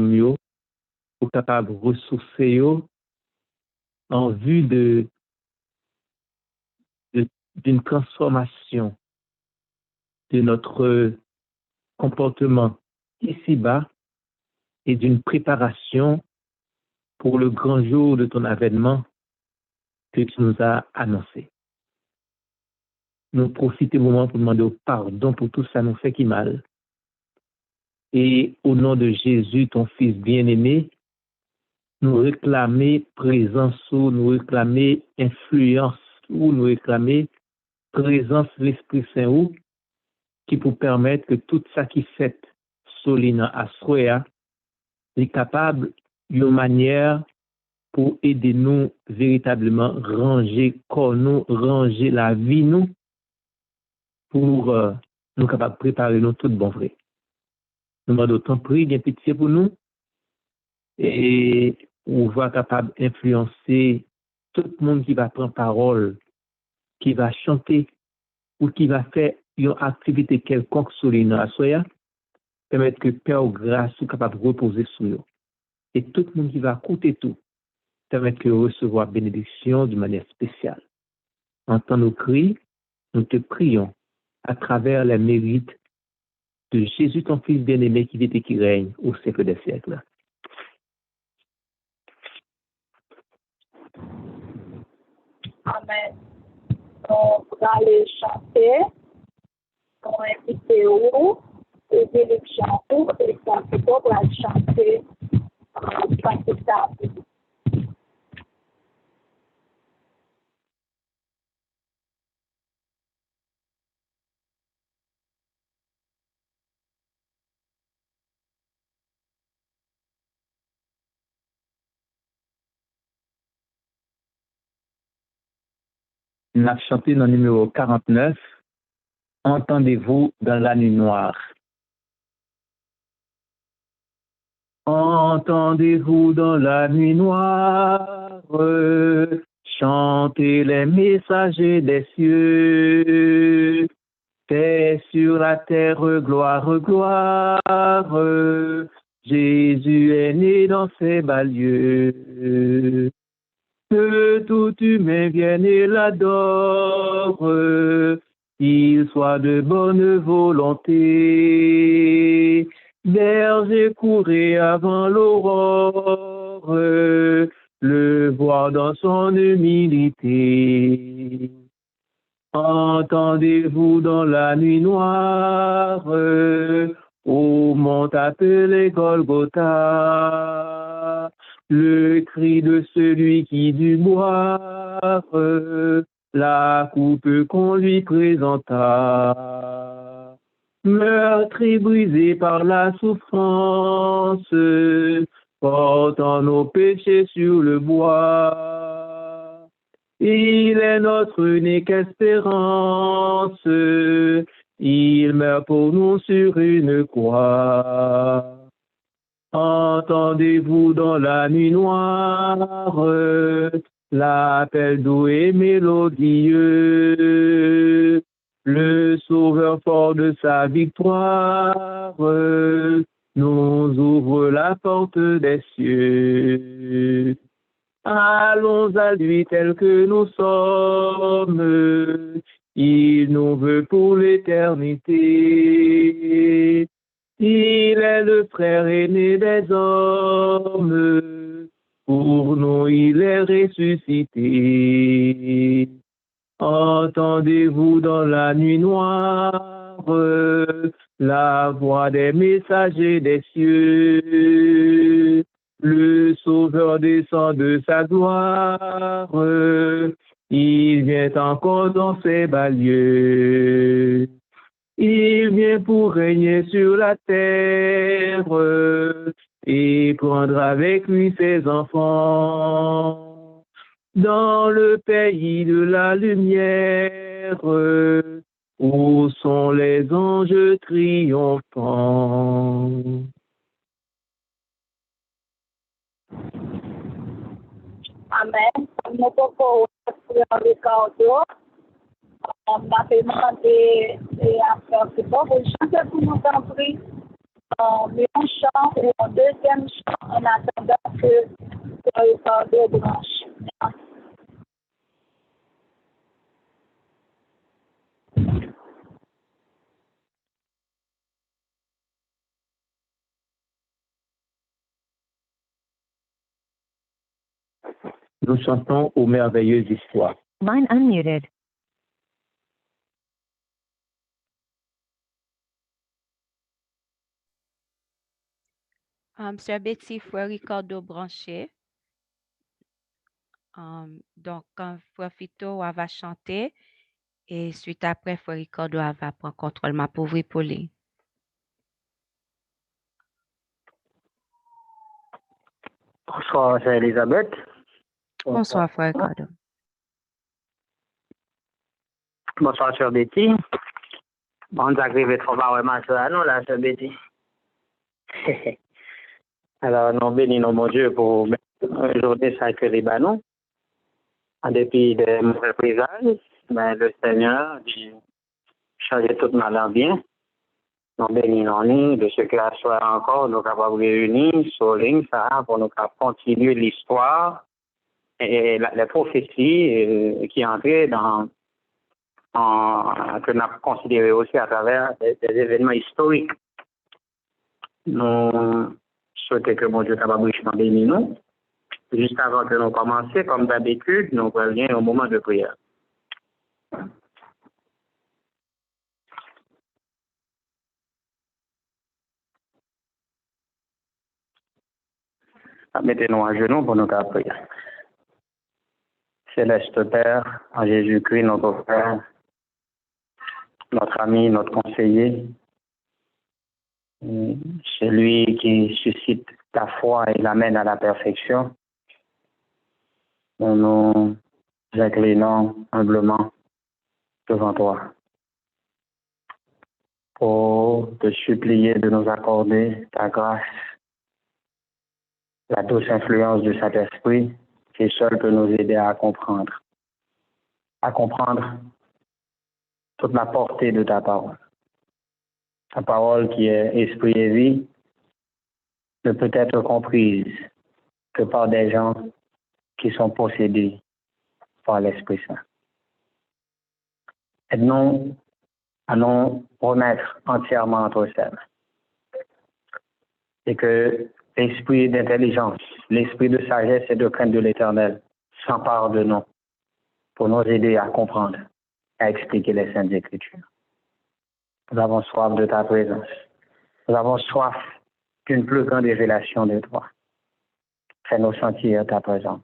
mieux pour capable de ressourcer en vue d'une transformation de notre comportement ici-bas et d'une préparation pour le grand jour de ton avènement que tu nous as annoncé. Nous profitons du moment pour demander pardon pour tout ça nous fait qui mal. Et au nom de Jésus, ton Fils bien-aimé, nous réclamer présence ou nous réclamer influence ou nous réclamer présence de l'Esprit Saint ou qui pour permettre que tout ça qui fait Solina à Soya est capable d'une manière pour aider nous véritablement ranger corps nous, ranger la vie nous pour nous capables de préparer nous tout bon vrai. Nous demandons ton prix, bien pitié pour nous et on va capable d'influencer tout le monde qui va prendre parole, qui va chanter ou qui va faire une activité quelconque sur l'île Soya, permettre que Père grâce soit capable de reposer sur nous. Et tout le monde qui va écouter tout, permettre que recevoir bénédiction d'une manière spéciale. Entends nos cris, nous te prions à travers les mérites de Jésus, ton Fils bien-aimé, qui vit et qui règne au siècle des siècles. Amen. On va aller chanter, on va inviter où, et direction où, et ça c'est pour chanter, chanter ça. Nous avons chanté dans le numéro 49, Entendez-vous dans la nuit noire. Entendez-vous dans la nuit noire, chantez les messagers des cieux, paix sur la terre, gloire, gloire, Jésus est né dans ces bas lieux. Que tout humain vienne et l'adore, qu'il soit de bonne volonté. Berger courez avant l'aurore, le voir dans son humilité. Entendez-vous dans la nuit noire, au mont appelé Golgotha, le cri de celui qui dut boire la coupe qu'on lui présenta. Meurtri, brisé par la souffrance, portant nos péchés sur le bois. Il est notre unique espérance, il meurt pour nous sur une croix. Entendez-vous dans la nuit noire l'appel doux et mélodieux, le sauveur fort de sa victoire nous ouvre la porte des cieux. Allons à lui tel que nous sommes, il nous veut pour l'éternité. Il est le frère aîné des hommes, pour nous il est ressuscité. Entendez-vous dans la nuit noire la voix des messagers des cieux, le Sauveur descend de sa gloire, il vient encore dans ses bas lieux. Il vient pour régner sur la terre et prendre avec lui ses enfants dans le pays de la lumière où sont les anges triomphants. Amen. Nous pouvons faire le cadeau. On va demander à faire ce bon. Vous chantez pour nous en prix. en un chant ou en deuxième chant en attendant que le cordeau branche. Merci. Nous chantons aux merveilleuses histoires. Line unmuted. Sœur Betty, Frère Ricardo branché. Donc, quand Frère Fito va chanter, et suite après, Frère Ricardo va prendre contrôle ma pauvre Pauline. Bonsoir, c'est Elisabeth. Bonsoir, Frère Ricardo. Bonsoir, Sœur Betty. Bon, on arrive trop bas, ma soeur, non, là, Sœur Betty. Alors, nous bénissons mon Dieu pour aujourd'hui sacré Libanon. En dépit de mon représailles, mais le Seigneur dit changer tout mal en bien. Nous bénissons de ce que la soirée encore, nous capables de réunir sur ligne, ça, pour nous continuer l'histoire et les prophéties qui entraient dans que nous avons considéré aussi à travers des événements historiques. Nous souhaitons que mon Dieu capable richement bénir nous. Juste avant que nous commencions, comme d'habitude, nous revenons au moment de prière. Mettez-nous à genoux pour nous prier. Céleste Père, en Jésus-Christ, notre Frère, notre ami, notre conseiller, celui qui suscite la foi et l'amène à la perfection, nous nous inclinons humblement devant toi pour te supplier de nous accorder ta grâce, la douce influence du Saint-Esprit qui seul peut nous aider à comprendre toute la portée de ta parole. Ta parole qui est esprit et vie ne peut être comprise que par des gens qui sont possédés par l'Esprit Saint. Aide-nous à nous remettre entièrement entre ses mains. Et que l'esprit d'intelligence, l'esprit de sagesse et de crainte de l'Éternel s'empare de nous pour nous aider à comprendre, à expliquer les Saintes Écritures. Nous avons soif de ta présence. Nous avons soif d'une plus grande révélation de toi. Fais-nous sentir ta présence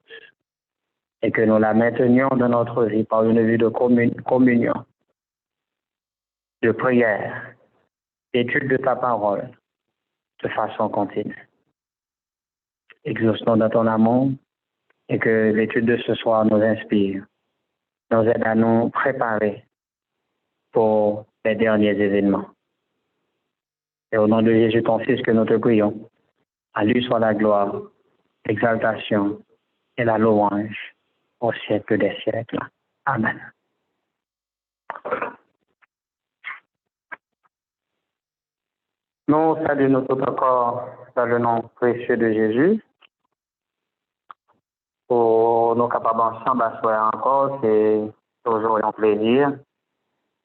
et que nous la maintenions dans notre vie par une vie de communion, de prière, d'étude de ta parole de façon continue. Exauce-nous dans ton amour et que l'étude de ce soir nous inspire, nous aide à nous préparer pour les derniers événements. Et au nom de Jésus, ton Fils, que nous te prions, à lui soit la gloire, l'exaltation et la louange au siècle des siècles. Amen. Nous saluons tout encore dans le nom précieux de Jésus. Pour nous capables ensemble à soir encore, c'est toujours un plaisir.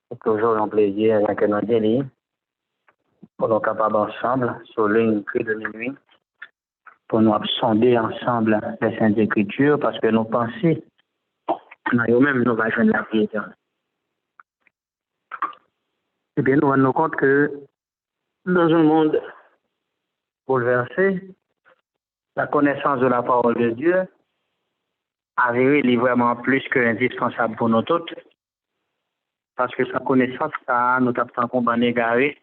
C'est toujours un plaisir avec nos délits. Pour nous capables ensemble, sur l'une cri de minuit, pour nous absonder ensemble les Saintes Écritures, parce que nous pensons, nous-mêmes, nous allons joindre la vie éternelle. Eh bien, nous rendons compte que dans un monde bouleversé, la connaissance de la parole de Dieu avérée est vraiment plus qu'indispensable pour nous toutes, parce que sa connaissance, ça nous tape en combat égaré,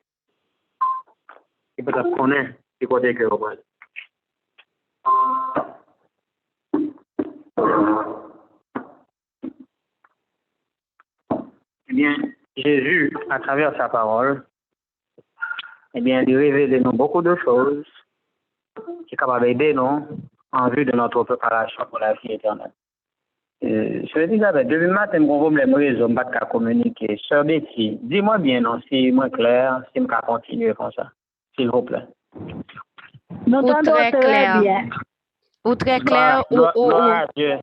et peut-être qu'on est du côté que vous Eh bien, Jésus, à travers sa parole, eh bien, il révèle nous beaucoup de choses qui sont capables d'aider nous en vue de notre préparation pour la vie éternelle. Je veux dire, depuis le matin, je problème réseau, je ne peux pas communiquer. Sœur Betty, dis-moi bien, non, si moi clair, si je peux continuer comme ça. s'il vous plaît. Nous Ou entendons très très clair. bien. Ou très clair, Gloire à Dieu.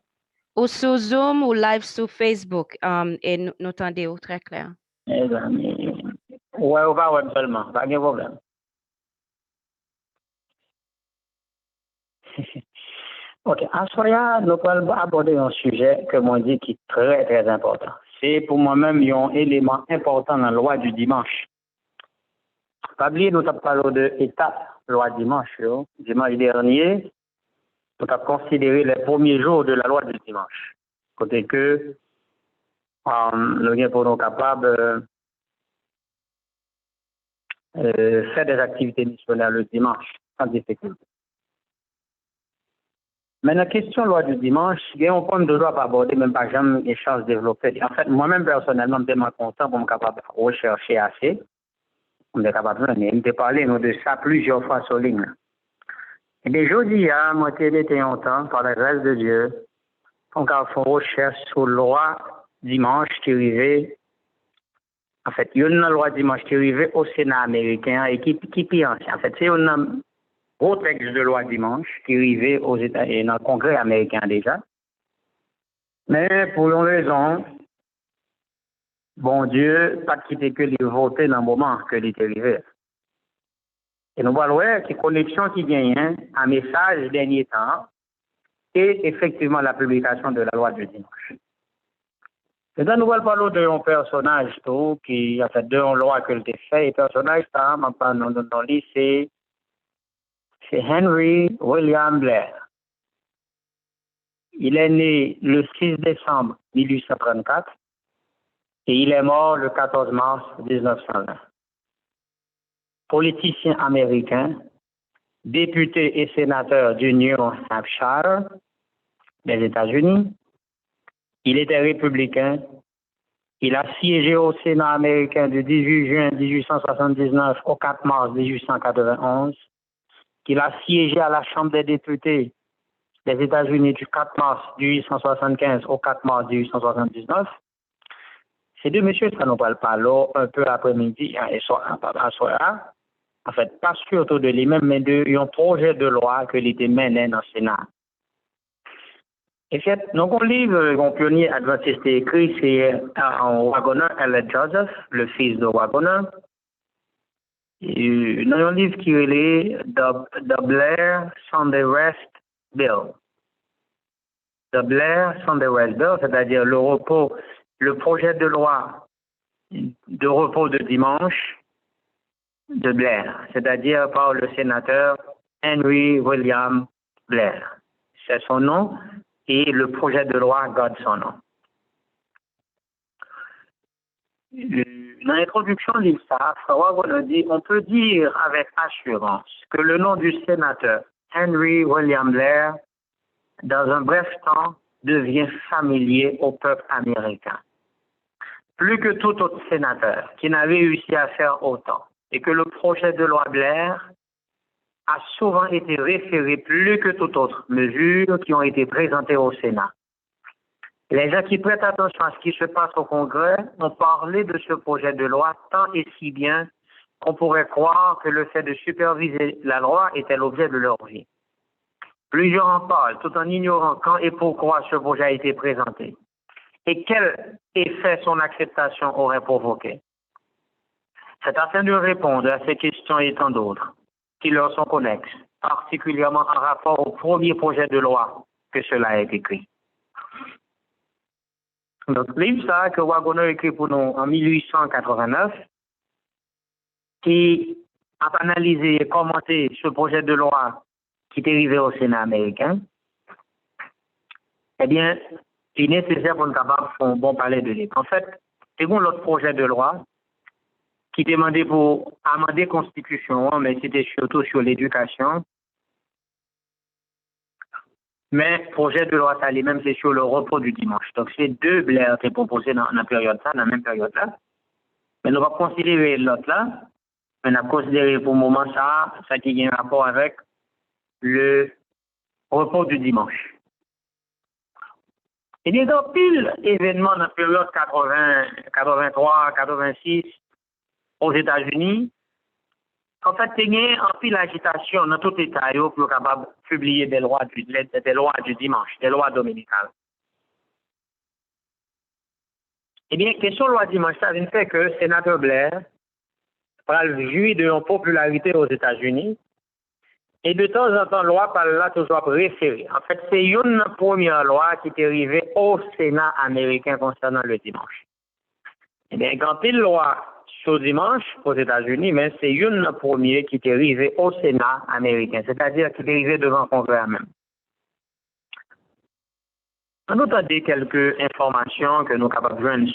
ou sur Zoom ou live sur Facebook. Et nous entendons très clair. Mes amis. Ouais, on va web seulement, pas de problème. Ok, à soir, nous allons aborder un sujet que moi dit qui est très, très important. C'est pour moi-même un élément important dans la loi du dimanche. Pas oublier, nous avons parlé de étape loi dimanche. Dimanche dernier, nous avons considéré les premiers jours de la loi du dimanche. Côté que nous sommes pour nous capables faire des activités missionnaires le dimanche sans difficulté. Mais la question loi du dimanche, il y a un point de droit à aborder, même pas jamais des chances de développer. En fait, moi-même, personnellement, je suis tellement content pour me capable de rechercher assez. On est capable de parler de ça plusieurs fois sur ligne. Et bien, je dis, moi, j'ai été longtemps, par la grâce de Dieu, on a fait une recherche sur la loi dimanche qui arrivait. En fait, il y a une loi dimanche qui arrivait au Sénat américain et qui est ancien. En fait, c'est un gros texte de loi dimanche qui arrivait aux États-Unis, dans le Congrès américain déjà. Mais pour une raison, bon Dieu, pas quitter que les voter dans le moment que l'été arrivé. Et nous voyons qu'il y a une connexion qui gagne un message dernier temps et effectivement la publication de la loi du dimanche. Et là, nous allons parler d'un personnage qui a fait deux lois que le fait. Et le personnage, dans le lycée, c'est Henry William Blair. Il est né le 6 décembre 1834 et il est mort le 14 mars 1920. Politicien américain, député et sénateur du New Hampshire des États-Unis. Il était républicain. Il a siégé au Sénat américain du 18 juin 1879 au 4 mars 1891. Il a siégé à la Chambre des députés des États-Unis du 4 mars 1875 au 4 mars 1879. Ces deux messieurs, ça nous parle pas là, un peu après-midi et soir. En fait, pas surtout de lui-même, mais d'un projet de loi que l'était mené dans le Sénat. Et fait, donc, un livre, mon pionnier adventiste écrit, c'est un Waggoner, L. Joseph, le fils de Waggoner. Dans un livre qui est The Blair Sunday Rest Bill. The Blair Sunday Rest Bill, c'est-à-dire le projet de loi de repos de dimanche de Blair, c'est-à-dire par le sénateur Henry William Blair. C'est son nom. Et le projet de loi garde son nom. Dans l'introduction de ça, on peut dire avec assurance que le nom du sénateur Henry William Blair, dans un bref temps, devient familier au peuple américain. Plus que tout autre sénateur qui n'avait réussi à faire autant, et que le projet de loi Blair a souvent été référé plus que toute autre mesure qui ont été présentées au Sénat. Les gens qui prêtent attention à ce qui se passe au Congrès ont parlé de ce projet de loi tant et si bien qu'on pourrait croire que le fait de superviser la loi était l'objet de leur vie. Plusieurs en parlent tout en ignorant quand et pourquoi ce projet a été présenté et quel effet son acceptation aurait provoqué. C'est afin de répondre à ces questions et tant d'autres qui leur sont connexes, particulièrement en rapport au premier projet de loi que cela a été écrit. Donc, le livre ça que Waggoner écrit pour nous en 1889, qui a analysé et commenté ce projet de loi qui est arrivé au Sénat américain, eh bien, il est nécessaire pour nous capables de bon parler de lui. En fait, c'est l'autre projet de loi qui demandait pour amender la Constitution, mais c'était surtout sur l'éducation. Mais le projet de loi, ça lui-même, c'est sur le repos du dimanche. Donc, c'est deux Blair qui sont proposés dans la période ça, dans la même période là. Mais nous allons considérer l'autre là. Mais nous allons considérer pour le moment ça qui a un rapport avec le repos du dimanche. Il y a donc pile événements dans la période 80, 83, 86 aux États-Unis En fait, il y a un pile d'agitation dans tout État pour capable de publier des lois du dimanche, des lois dominicales. Eh bien, question loi dimanche, ça vient faire que le sénateur Blair jouit de une popularité aux États-Unis. Et de temps en temps, loi par là toujours référée. En fait, c'est une première loi qui est arrivée au Sénat américain concernant le dimanche. Eh bien, quand il loi sur dimanche aux États-Unis, mais c'est une première qui est arrivée au Sénat américain, c'est-à-dire qui est arrivée devant le Congrès même. On nous a dit quelques informations que nous sommes capables de joindre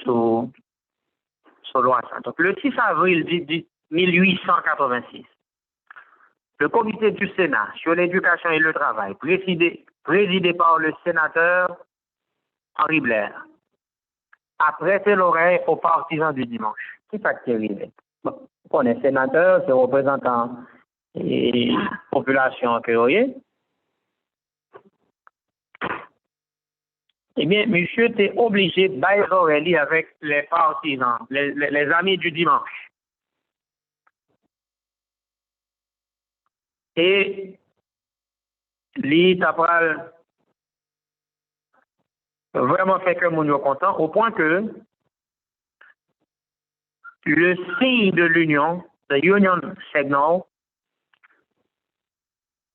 sur loi. Donc, le 6 avril 1886, le comité du Sénat sur l'éducation et le travail, présidé par le sénateur Henry Blair, a prêté l'oreille aux partisans du dimanche. Qui fait qui est arrivé? Bon, on est sénateur, c'est représentant et population que vous voyez. Eh bien, monsieur était obligé de bailler l'oreille avec les partisans, les amis du dimanche. Et lui, t'as vraiment fait que mon est content, au point que le signe de l'Union, the Union Signal,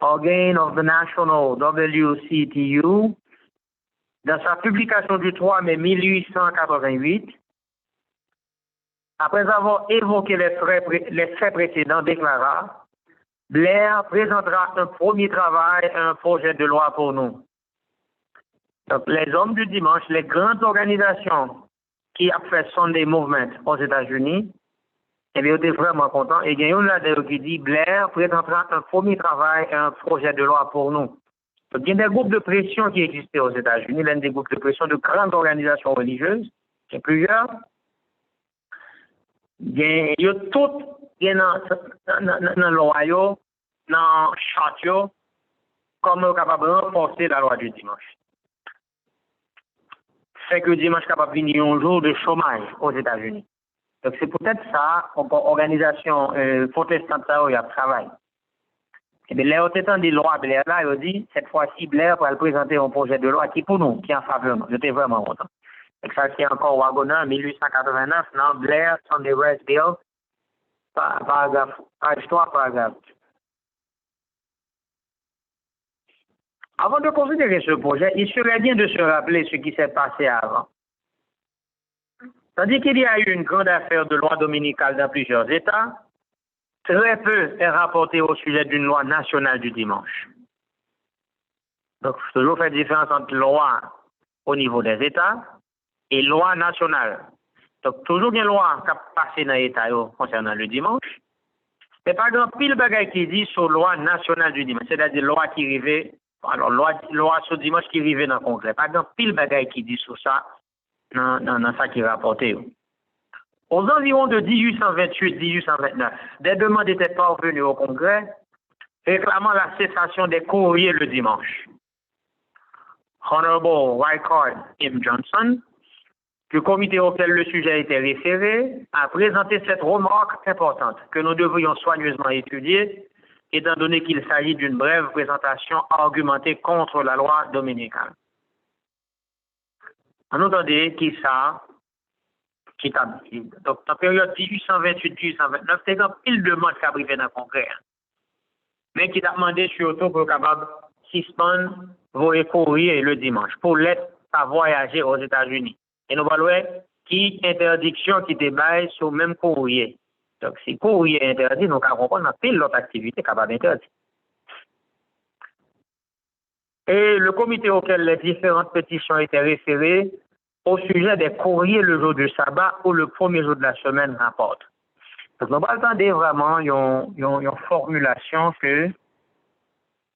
organe of the National WCTU, dans sa publication du 3 mai 1888, après avoir évoqué les faits précédents, déclara Blair présentera un premier travail, un projet de loi pour nous. Donc, les hommes du dimanche, les grandes organisations qui ont fait Sunday Movement aux États-Unis, eh bien, ils étaient vraiment contents. Et il y a une là qui dit Blair présentera un premier travail, un projet de loi pour nous. Donc, il y a des groupes de pression qui existaient aux États-Unis, l'un des groupes de pression de grandes organisations religieuses, il y a plusieurs. Il y a toutes, il y a dans le royaume, dans le château, comme capable de renforcer la loi du dimanche. Fait que le dimanche capable de venir un jour de chômage aux États-Unis. Donc c'est peut-être ça, organisation protestante ça, il y a travail. Et bien, là, autant des lois, Blair là, il dit, cette fois-ci, Blair va présenter un projet de loi qui pour nous, qui est en faveur. J'étais vraiment content. Et ça, c'est encore Wagoner, 1889, non, Blair, Sunday Rest Bill, paragraphe, page 3, paragraphe. Avant de considérer ce projet, il serait bien de se rappeler ce qui s'est passé avant. Tandis qu'il y a eu une grande affaire de loi dominicale dans plusieurs États, très peu est rapporté au sujet d'une loi nationale du dimanche. Donc, je toujours faire différence entre loi au niveau des États et loi nationale. Donc, toujours une loi qui a passé dans l'État concernant le dimanche. Mais par exemple, pile bagaille qui dit sur loi nationale du dimanche, c'est-à-dire loi qui arrivait, alors loi sur dimanche qui arrivait dans le Congrès. Par exemple, pile bagaille qui dit sur ça, dans ça qui est rapporté. Aux environs de 1828-1829, des demandes étaient parvenues au Congrès réclamant la cessation des courriers le dimanche. Honorable Wyckoff M. Johnson, le comité auquel le sujet a été référé, a présenté cette remarque importante que nous devrions soigneusement étudier, étant donné qu'il s'agit d'une brève présentation argumentée contre la loi dominicale. On entendait qui ça, qui t'a dit. Donc, dans la période 1828-1829, c'est un pile de monde qui a arrivé dans le Congrès. Mais qui t'a demandé surtout pour capable suspendre vos courriers le dimanche, pour l'être à voyager aux États-Unis. Et nous voyons qui interdiction qui débaille sur le même courrier. Donc, si le courrier est interdit, nous avons compris pile l'autre activité capable d'interdire. Et le comité auquel les différentes pétitions étaient référées au sujet des courriers le jour du sabbat ou le premier jour de la semaine rapporte. Donc, nous attendons vraiment une formulation que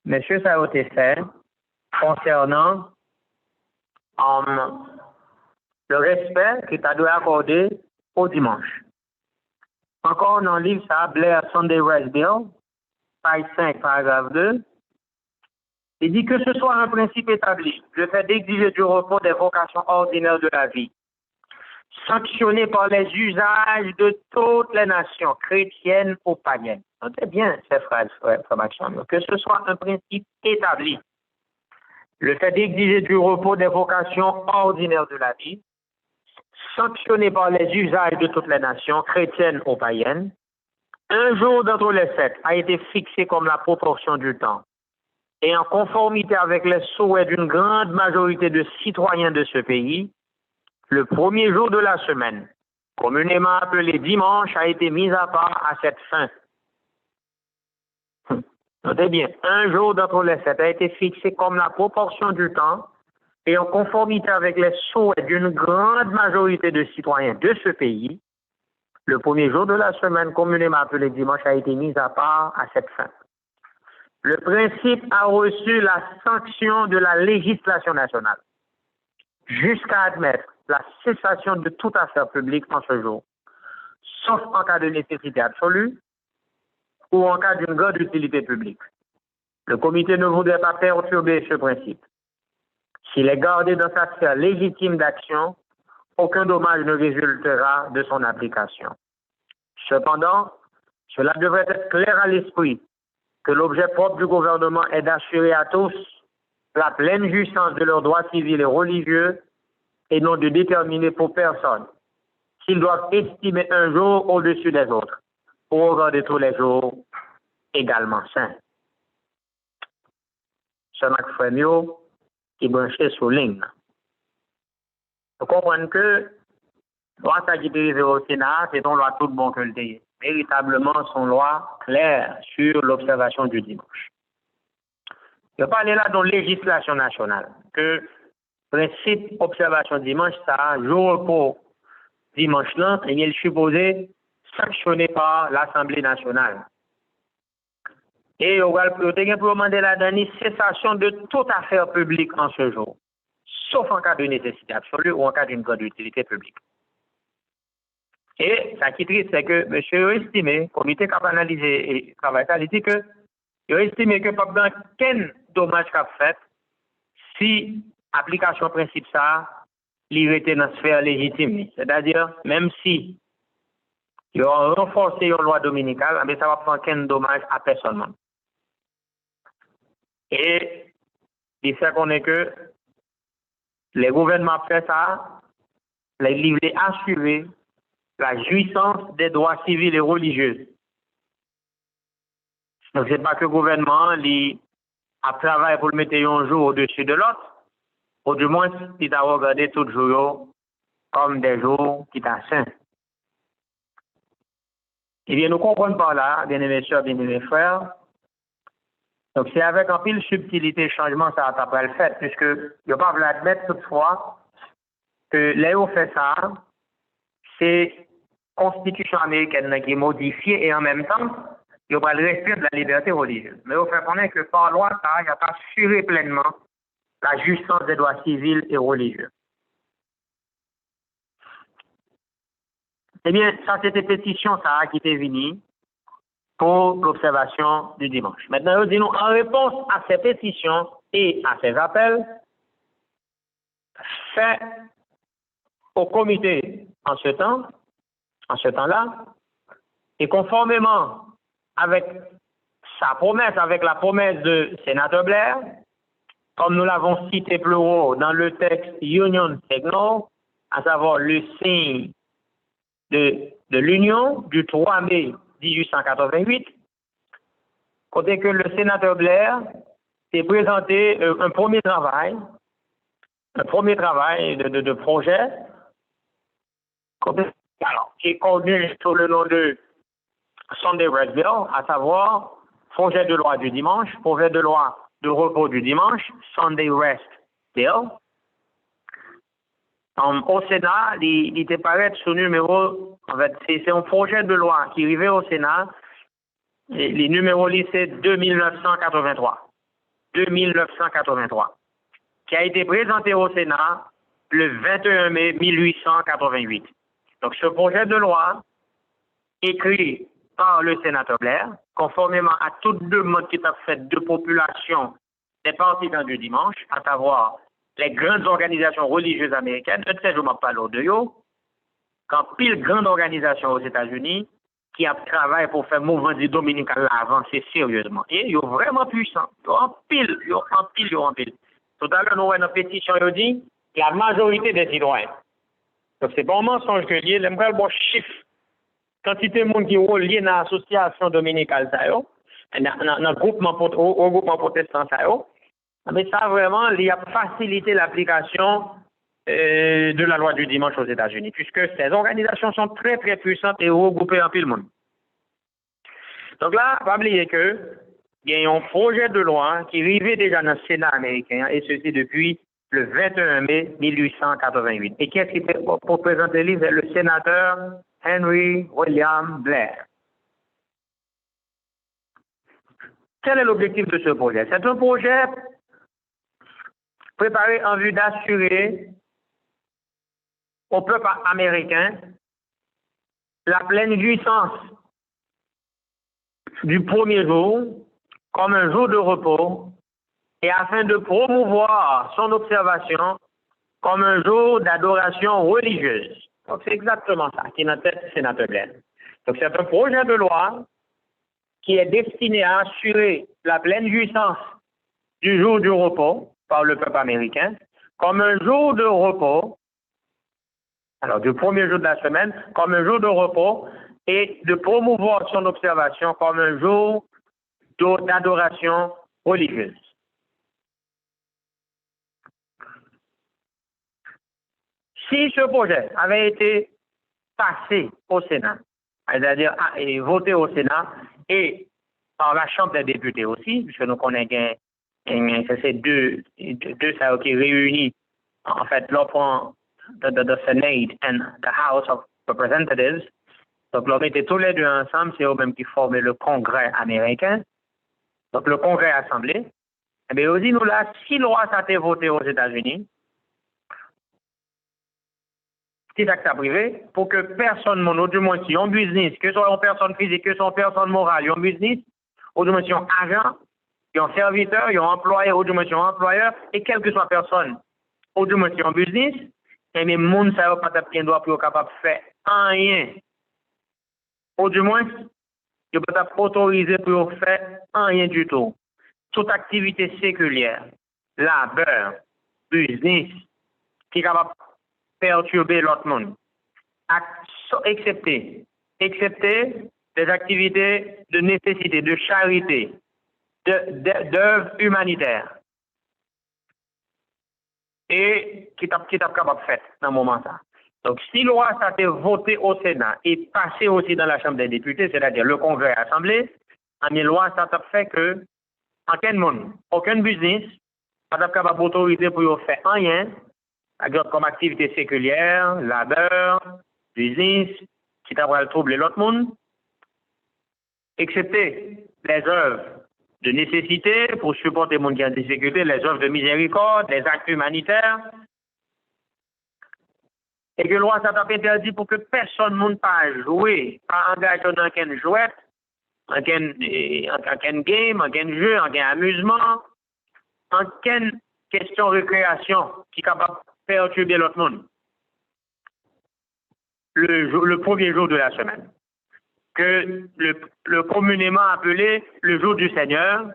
M. Saoté fait concernant le respect qu'il a dû accorder au dimanche. Encore dans le livre, ça, Blair Sunday Rest Bill, page 5, paragraphe 2, il dit que ce soit un principe établi, le fait d'exiger du repos des vocations ordinaires de la vie, sanctionné par les usages de toutes les nations, chrétiennes ou païennes. Notez bien ces phrases, frère Maxime, que ce soit un principe établi. Le fait d'exiger du repos des vocations ordinaires de la vie, sanctionné par les usages de toutes les nations, chrétiennes ou païennes, un jour d'entre les 7 a été fixé comme la proportion du temps. Et en conformité avec les souhaits d'une grande majorité de citoyens de ce pays, le premier jour de la semaine, communément appelé dimanche, a été mis à part à cette fin. Notez bien, un jour d'entre les 7 a été fixé comme la proportion du temps et en conformité avec les souhaits d'une grande majorité de citoyens de ce pays, le premier jour de la semaine, communément appelé dimanche, a été mis à part à cette fin. Le principe a reçu la sanction de la législation nationale, jusqu'à admettre la cessation de toute affaire publique en ce jour, sauf en cas de nécessité absolue ou en cas d'une grande utilité publique. Le comité ne voudrait pas perturber ce principe. S'il est gardé dans sa sphère légitime d'action, aucun dommage ne résultera de son application. Cependant, cela devrait être clair à l'esprit que l'objet propre du gouvernement est d'assurer à tous la pleine jouissance de leurs droits civils et religieux et non de déterminer pour personne s'ils doivent estimer un jour au-dessus des autres ou regarder tous les jours également saints. C'est notre frère qui branché sur ligne. Vous comprenez que loi qui est arrivée au Sénat, c'est une loi tout bon que le pays. Véritablement, son loi claire sur l'observation du dimanche. Je parle là de législation nationale, que principe observation dimanche, ça, jour repos dimanche là, et il est supposé sanctionné par l'Assemblée nationale. Et on va demander la dernière cessation de toute affaire publique en ce jour, sauf en cas de nécessité absolue ou en cas d'une grande utilité publique. Et ça qui est triste, c'est que monsieur a estimé, le comité qui a analysé et travaillé ça, il dit que il a estimé que pas dans quel dommage qu'a fait si application principe ça, il était dans la sphère légitime. C'est-à-dire, même si il a renforcé une loi dominicale, mais ça va prendre aucun dommage à personne. Et il fait qu'on est que les gouvernements fait ça, les livres assurer la jouissance des droits civils et religieux. Donc, c'est pas que le gouvernement a travaillé pour le mettre un jour au-dessus de l'autre, ou du moins, il a regardé tous les jours comme des jours qui sont saints. Eh bien, nous comprenons par là, bien-aimés sœurs, bien-aimés frères. Donc, c'est avec un pile subtilité changement ça a après le fait, puisque il ne pas l'admettre toutefois que Léo fait ça, c'est la Constitution américaine qui est modifiée et en même temps, il y aura le respect de la liberté religieuse. Mais il faut connaître que par loi, ça, il n'y a pas assuré pleinement la jouissance des droits civils et religieux. Eh bien, ça, c'était pétition, ça, qui était venue pour l'observation du dimanche. Maintenant, nous disons, en réponse à ces pétitions et à ces appels, fait au comité en ce temps-là, et conformément avec sa promesse, avec la promesse de sénateur Blair, comme nous l'avons cité plus haut dans le texte Union Signal, à savoir le signe de l'Union du 3 mai 1888, côté que le sénateur Blair s'est présenté un premier travail de projet, qui est connu sous le nom de Sunday Rest Bill, à savoir projet de loi du dimanche, projet de loi de repos du dimanche, Sunday Rest Bill. Au Sénat, il était paraît sous numéro, en fait, c'est un projet de loi qui arrivait au Sénat, et les numéros c'est 2983. 2983. Qui a été présenté au Sénat le 21 mai 1888. Donc, ce projet de loi, écrit par le sénateur Blair, conformément à toute demande qui est faite de population des partisans du dimanche, à savoir les grandes organisations religieuses américaines, je ne sais pas parler de eux, quand pile grande organisation aux États-Unis qui a travaillé pour faire le mouvement du dominical avancer sérieusement. Et ils sont vraiment puissants. Ils sont en pile. Tout à l'heure, nous avons une pétition qui dit la majorité des citoyens. Donc, c'est pas un mensonge que lié. J'aimerais le bon chiffre. Quantité de monde qui est lié dans l'association dominicale, dans le regroupement protestant, mais ça vraiment, il a facilité l'application de la loi du dimanche aux États-Unis, puisque ces organisations sont très, très puissantes et regroupées en pile monde. Donc là, pas oublier que il y a un projet de loi qui arrivait déjà dans le Sénat américain, et ceci depuis le 21 mai 1888. Et qui est-ce qui fait pour présenter le livre? Le sénateur Henry William Blair. Quel est l'objectif de ce projet? C'est un projet préparé en vue d'assurer au peuple américain la pleine jouissance du premier jour comme un jour de repos et afin de promouvoir son observation comme un jour d'adoration religieuse. Donc c'est exactement ça qui est dans la tête du sénateur Blair. Donc c'est un projet de loi qui est destiné à assurer la pleine jouissance du jour du repos par le peuple américain comme un jour de repos, alors du premier jour de la semaine, comme un jour de repos et de promouvoir son observation comme un jour d'adoration religieuse. Si ce projet avait été passé au Sénat, c'est-à-dire voté au Sénat et par la Chambre des députés aussi, puisque nous connaissons ces deux ça qui réunit en fait l'option the Senate and the House of Representatives. Donc, l'on mettait tous les deux ensemble, c'est eux-mêmes qui formaient le Congrès américain. Donc, le Congrès Assemblée. Eh bien, aussi, nous là, si loi ça a été voté aux États-Unis, c'est ça que ça privé, pour que personne, ou du moins, qui ont business, que ce soit une personne physique, que ce soit une personne morale, ils ont business, ou du moins, ils ont agent, ils ont serviteur, ils ont employé, ou du moins, ils ont employeur, et quelle que soit personne, ou du moins, ils ont business, et bien, monde, ça va pas taper doit pour capable de faire rien. Ou du moins, il ne peut pas autoriser pour faire rien du tout. Toute activité séculière, labeur, business, qui est capable de perturber l'autre monde, excepté des activités de nécessité, de charité, d'œuvres humanitaires, et qui est capable de faire dans ce moment-là. Donc, si la loi ça a été votée au Sénat et passée aussi dans la Chambre des députés, c'est-à-dire le Congrès et l'Assemblée, la loi ça a fait que aucun monde, aucun business, pas capable d'autoriser pour faire rien, comme activité séculière, labeur, business, qui t'a troubler l'autre monde, excepté les œuvres de nécessité pour supporter les gens qui ont des difficultés, les œuvres de miséricorde, les actes humanitaires, et que la loi ça t'a interdit pour que personne ne monde pas jouer, pas engager dans un jouet, en quel game, en quel jeu, en quel amusement, en quelle question de récréation qui est capable de perturber l'autre monde. Le premier jour de la semaine, que le communément appelé le jour du Seigneur,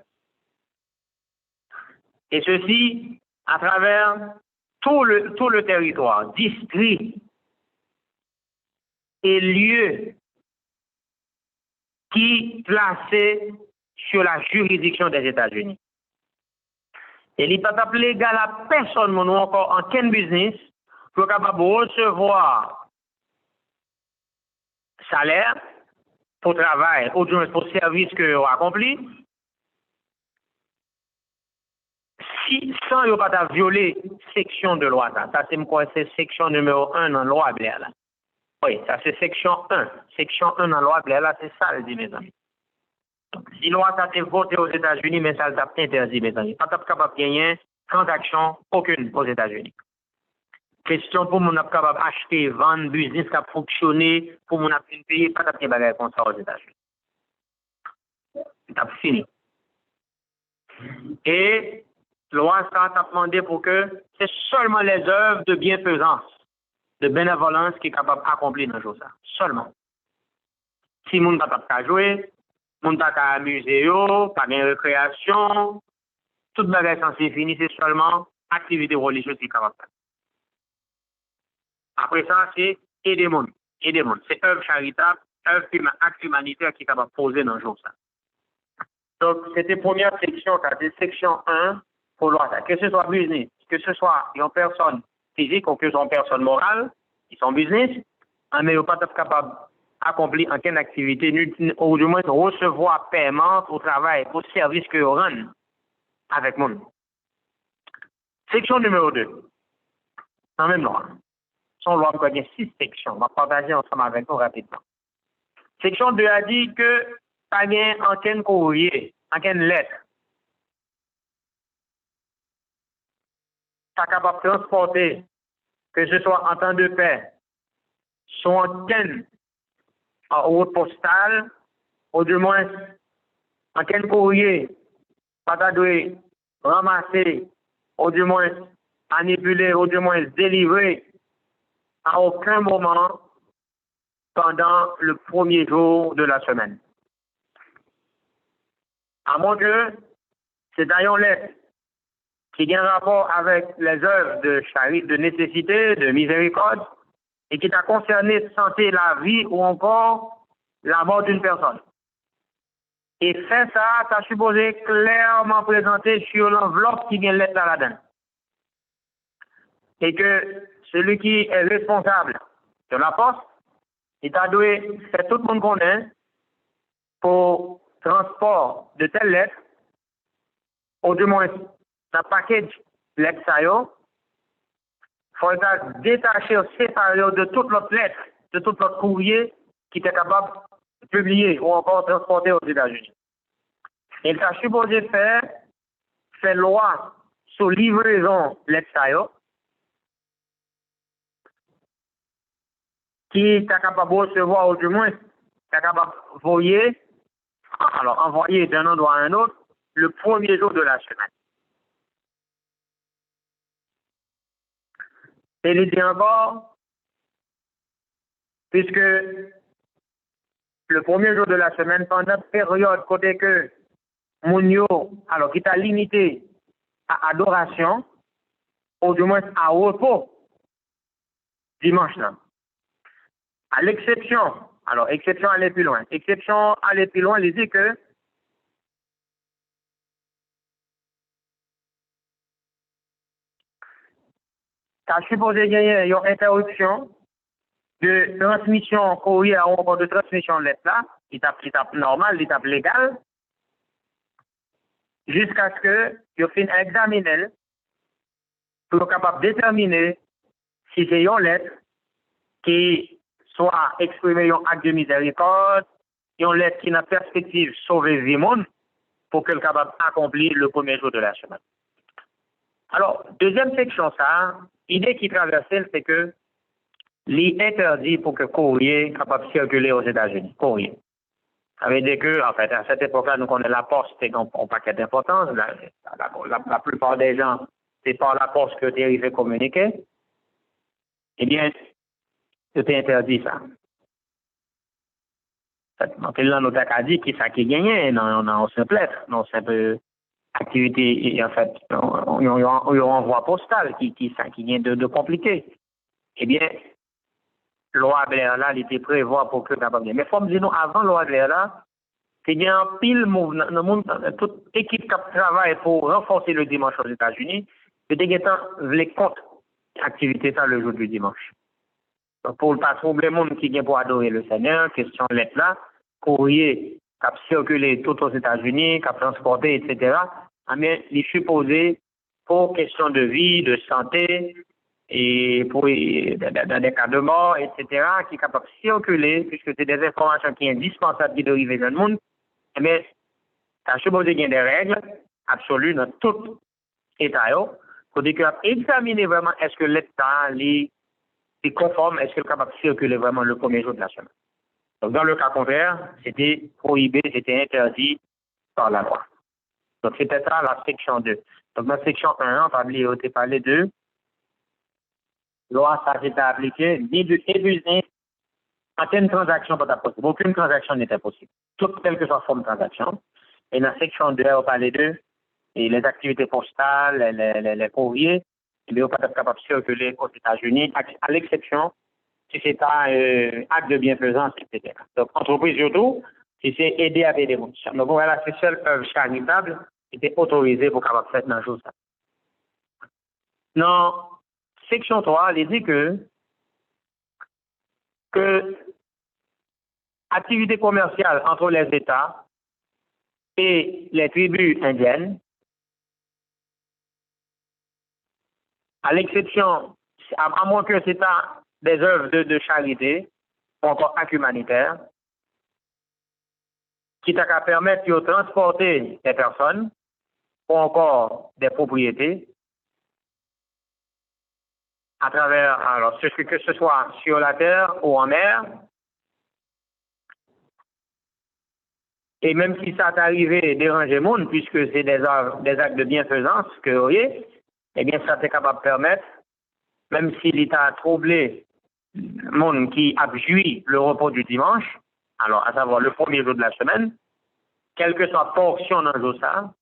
et ceci à travers tout le territoire, district et lieu qui placé sur la juridiction des États-Unis. Et il n'est pas légal à personne, ou encore en quel business, pour capable recevoir salaire pour travail, ou du moins pour service que vous accompli, si sans ne pas violer section de loi, ça c'est quoi, c'est section numéro 1 dans la loi Blair là. Oui, ça c'est section 1. Section 1 dans la loi Blair là, c'est ça le dit mes amis. Donc, si la loi ça a été votée aux États-Unis, mais ça l'a interdit mes amis. Pas capable de gagner transaction aucune aux États-Unis. Question pour mon capable acheter, vendre, business qui a fonctionné, pour mon payer, pas de bagage comme ça aux États-Unis. C'est fini. Et loi ça a demandé pour que c'est seulement les œuvres de bienfaisance, de bénévolence qui est capable d'accomplir dans ce jour-là. Seulement. Si moun pas jouer, moun pas amuser yo, pas de récréation, toute bagage censé fini, c'est seulement activité religieuse qui est capable. Après ça, c'est aider moun. C'est œuvre charitable, acte humanitaire qui est capable de poser dans le jour ça. Donc, c'était la première section, c'était section 1 pour loi. Que ce soit business, que ce soit une personne physique ou que ce soit une personne morale, ils sont business, mais ils ne sont pas capables d'accomplir aucune activité, ou du moins de recevoir paiement au travail, au service que vous rendez avec moi. Section numéro 2. Dans la même loi. Son loi, il y a 6 sections. On va partager ensemble avec vous rapidement. Section 2 a dit que pas bien aucun courrier, aucune lettre, pas capable de transporter, que ce soit en temps de paix, soit en route postale, ou du moins, aucun courrier, pas de ramasser, ou du moins, manipuler, ou du moins, délivrer, à aucun moment pendant le premier jour de la semaine. À moins que c'est d'ailleurs lettre qui a un rapport avec les œuvres de charité, de nécessité, de miséricorde, et qui t'a concerné santé, la vie ou encore la mort d'une personne. Et fait ça, tu as supposé clairement présenter sur l'enveloppe qui vient l'être là-dedans. Et que celui qui est responsable de la poste, il t'a doué faire tout le monde connaît pour transport de telles lettres, ou du moins, un package lettres ça yo, faut détacher, séparer de toute l'autre lettre, de tout l'autre courrier qui était capable de publier ou encore transporter aux États-Unis. Il t'a supposé faire loi sur livraison lettres ça yo, qui est capable de recevoir ou du moins, est capable envoyer d'un endroit à un autre le premier jour de la semaine. Et il dit encore, puisque le premier jour de la semaine, pendant la période côté que Mounio, alors qui t'a limité à adoration, ou du moins à repos, dimanche là. À l'exception, alors exception aller plus loin, il dit que tu as supposé gagner une interruption de transmission courrier ou encore de transmission lettre là, l'étape normale, l'étape légale, jusqu'à ce que tu finisses examiner pour être capable de déterminer si c'est une lettre qui soit exprimée un acte de miséricorde, une lettre qui n'a perspective sauver vie monde pour qu'elle soit capable d'accomplir le premier jour de la semaine. Alors, deuxième section, ça, l'idée qui traversait, c'est que l'interdit pour que courrier capable de circuler aux États-Unis. Courrier. Ça veut dire que, en fait, à cette époque-là, nous connaissons la poste, c'est un paquet d'importance. La plupart des gens, c'est par la poste que tu arrives à communiquer. Eh bien, c'était interdit, ça. En fait, là, nous avons dit qui ça qui gagnait dans simple lettre, dans simple activité, en fait, on envoie postal qui vient de compliqué. Eh bien, loi Blair là, il était prévu pour que capable bien. Mais faut me dire nous avant loi Blair là, il y a un pile mouvement, toute équipe qui travaille pour renforcer le dimanche aux États-Unis, et des gens veulent contre l'activité ça le jour du dimanche. Donc pour pas troubler le monde qui vient pour adorer le Seigneur, question lettre là, courrier qui a circulé tout aux États-Unis, qui a transporté, etc. Mais il est supposé pour question de vie, de santé, et pour dans des cas de mort, etc., qui est capable de circuler, puisque c'est des informations qui sont indispensables qui doivent arriver dans le monde, mais ça supposé qu'il y a des règles absolues dans tout État, pour dire que examiner vraiment est-ce que l'État est conforme, est-ce qu'il est capable de circuler vraiment le premier jour de la semaine. Donc dans le cas contraire, c'était prohibé, c'était interdit par la loi. Donc c'était ça la section 2. Donc dans la section 1, on va parler de loi, ça s'est appliqué ni du business, Certaines transactions pas possible. Aucune transaction n'était possible. Toute quelle que soit la forme de transaction. Et dans la section 2, on parlait d'eux, et les activités postales, les courriers, et bien, on peut être capable de circuler aux États-Unis, à l'exception si c'est un acte de bienfaisance, etc. Donc, entreprise surtout, si c'est aider à aider les gens. Donc, voilà, c'est seule œuvre charitable qui était autorisée pour capable faire dans le jour ça. Dans section 3, il dit que activité commerciale entre les États et les tribus indiennes, à l'exception, à moins que c'est des œuvres de charité, ou encore actes humanitaires, qui t'a permettre de transporter des personnes, ou encore des propriétés, à travers, alors, que ce soit sur la terre ou en mer, et même si ça t'est arrivé déranger le monde, puisque c'est des actes de bienfaisance que vous voyez, eh bien, ça t'est capable de permettre, même s'il t'a troublé le monde qui a joui le repos du dimanche, alors, à savoir le premier jour de la semaine, quelle que soit portion d'un jour ça,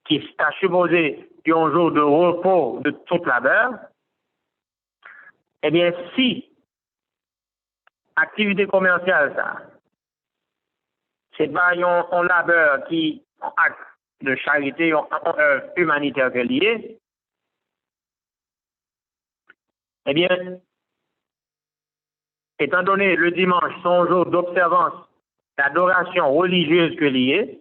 qui t'a supposé un jour de repos de toute labeur, eh bien, si activité commerciale, ça, c'est pas un labeur qui, un acte de charité, un humanitaire que lié, eh bien, étant donné le dimanche, son jour d'observance, d'adoration religieuse que lié,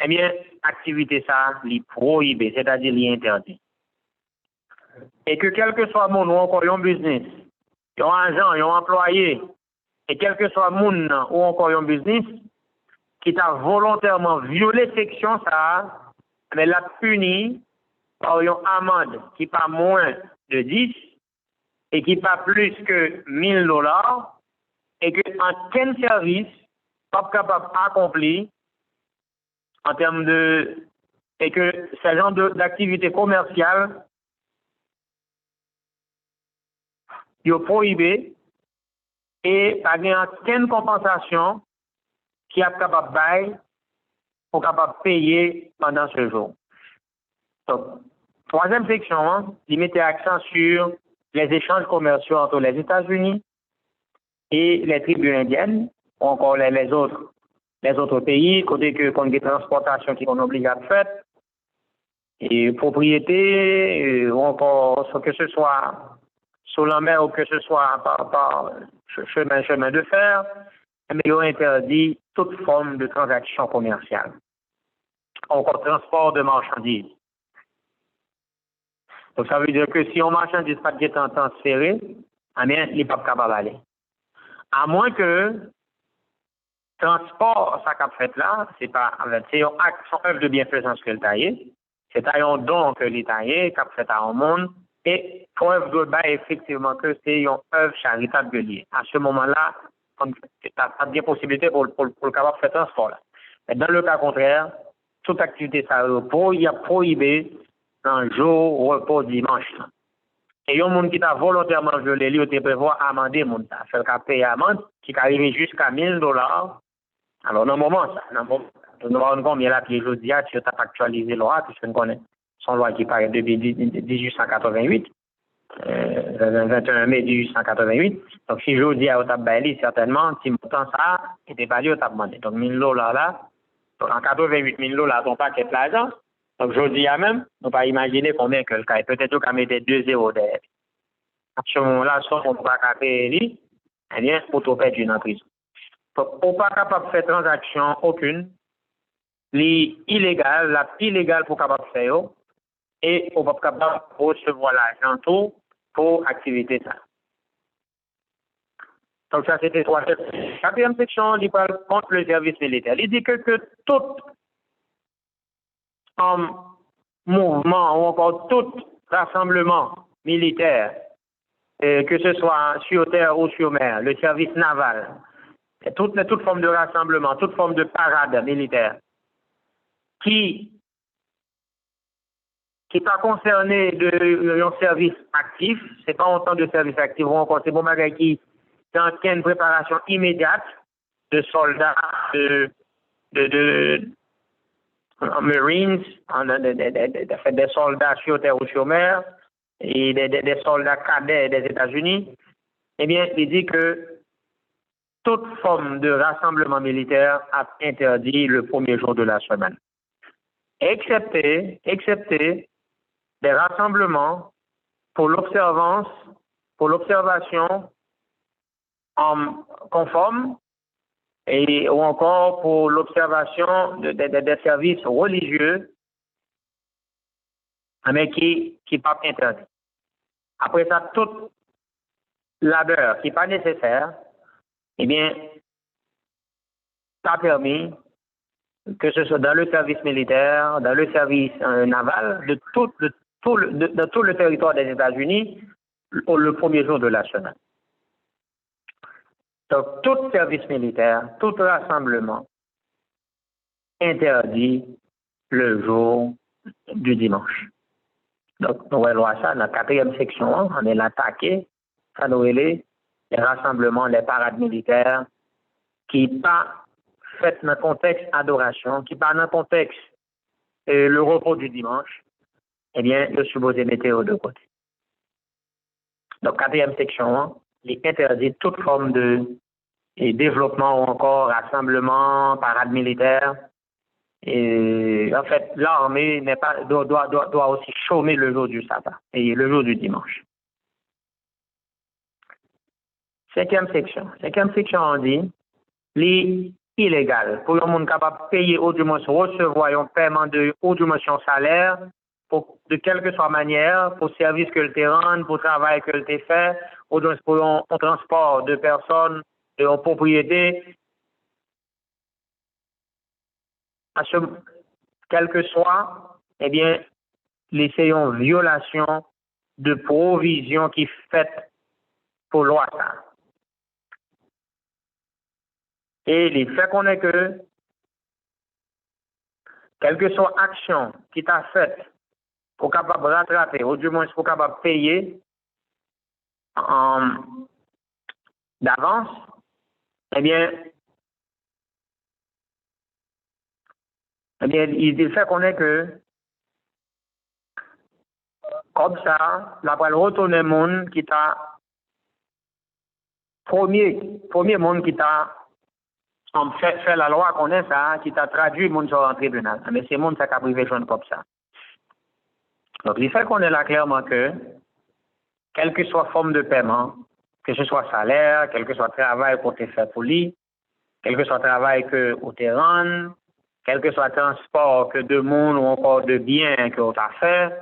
eh bien, activité ça, li prohibé, c'est-à-dire li interdit. Et que quel que soit mon ou encore un business, un agent, un employé, et quel que soit mon ou encore un business, qui t'a volontairement violé section ça, mais l'a puni par une amende qui pas moins de 10 et qui pas plus que $1000 et que en quel service pas capable d'accomplir en termes de et que ce genre d'activité commerciale est prohibé et pas aucune compensation qui est capable de bailler pour capable de payer pendant ce jour. Donc, troisième section, il mettait accent sur les échanges commerciaux entre les États-Unis et les tribus indiennes, ou encore les autres pays, côté que qu'on des transportations qui sont obligables faites, et propriétés, ou encore que ce soit sur la mer ou que ce soit par chemin de fer, mais ils ont interdit toute forme de transaction commerciale. Encore transport de marchandises. Donc ça veut dire que si on marchandise pas de temps transféré, eh bien, il n'est pas capable d'aller. À moins que transport, ça qu'a fait là, c'est un acte, son œuvre de bienfaisance que le taillé, c'est un don que le taillé, qu'a fait à un monde, et preuve de bas effectivement que c'est une œuvre charitable liée. À ce moment-là, tu as bien possibilité pour le capable de faire transport là. Mais dans le cas contraire, toute activité ça repos, il y a prohibé un jour repos dimanche. Et il y a un monde qui t'a volontairement violé, il te prévoit amender mon ça. Fait qu'à payer amende qui arrive jusqu'à $1000. Alors, dans le moment, ça, nous avons combien là, puis aujourd'hui, tu as actualisé la loi, puisque nous connaissons son loi qui paraît depuis 1888, le 21 mai 1888. Donc, si je dis à Otabali, certainement, si montant ça, était pas lié au demandé. Donc, $1000 là, donc en 88 $1000, ton paquet de l'argent. Donc, je dis à même, on pas imaginer combien que le cas. Peut-être qu'on mettait 2 zéros derrière. À ce moment-là, soit on ne peut pas payer, eh bien, pour tout perdre une prison. Donc, on n'est pas capable de faire transaction aucune. L'illégal, la plus illégale pour capable de faire, et on n'est pas capable de recevoir l'argent tout pour activité ça. Donc, ça, c'était 3 sections. Quatrième section, il parle contre le service militaire. Il dit que tout mouvement ou encore tout rassemblement militaire, que ce soit sur terre ou sur mer, le service naval, toute forme de rassemblement, toute forme de parade militaire, qui pas concerné d'un service actif, c'est pas autant de service actif, ou encore c'est bon bagage qui tant qu'il y a une préparation immédiate de soldats, de Marines, des soldats sur terre ou sur mer, et des soldats cadets des États-Unis, eh bien, il dit que toute forme de rassemblement militaire a interdit le premier jour de la semaine. Excepté des rassemblements pour l'observation conforme ou encore pour l'observation des services religieux, mais qui pas interdit. Après ça, tout labeur qui n'est pas nécessaire, eh bien, ça a permis que ce soit dans le service militaire, dans le service naval, de tout le territoire des États-Unis, le premier jour de la semaine. Donc, tout service militaire, tout rassemblement interdit le jour du dimanche. Donc, nous voyons ça dans la 4e section, on est l'attaqué, ça nous est les rassemblements, les parades militaires qui pas fait dans le contexte adoration, qui pas dans le contexte le repos du dimanche, eh bien, le supposé mettre de côté. Donc, 4e section, il interdit toute forme de développement ou encore rassemblement, parade militaire. Et en fait, l'armée doit aussi chômer le jour du sabbat et le jour du dimanche. 5e section, on dit, illégal pour le monde capable de payer ou du moins recevoir un paiement ou du moins son salaire de quelque soit manière pour service que le terrain, pour travail que le fait, ou pour un transport de personnes et en propriété, quel que soit, eh bien, c'est une violation de provision qui est faite pour loi. Et il fait qu'on est que, quelle que soit action qui t'a faite pour capable rattraper, ou du moins pour capable payer d'avance, eh bien, il fait qu'on est que, comme ça, la va retourner monde qui t'a premier monde qui t'a fait la loi qu'on est ça, qui t'a traduit monde sur un tribunal. Mais c'est monde ça qui a privé jaune comme ça. Donc, il fait qu'on est là clairement que, quelle que soit forme de paiement, que ce soit salaire, quel que soit travail pour te faire pour lui, quel que soit travail que au terrain, quel que soit transport que de monde ou encore de biens que tu as fait,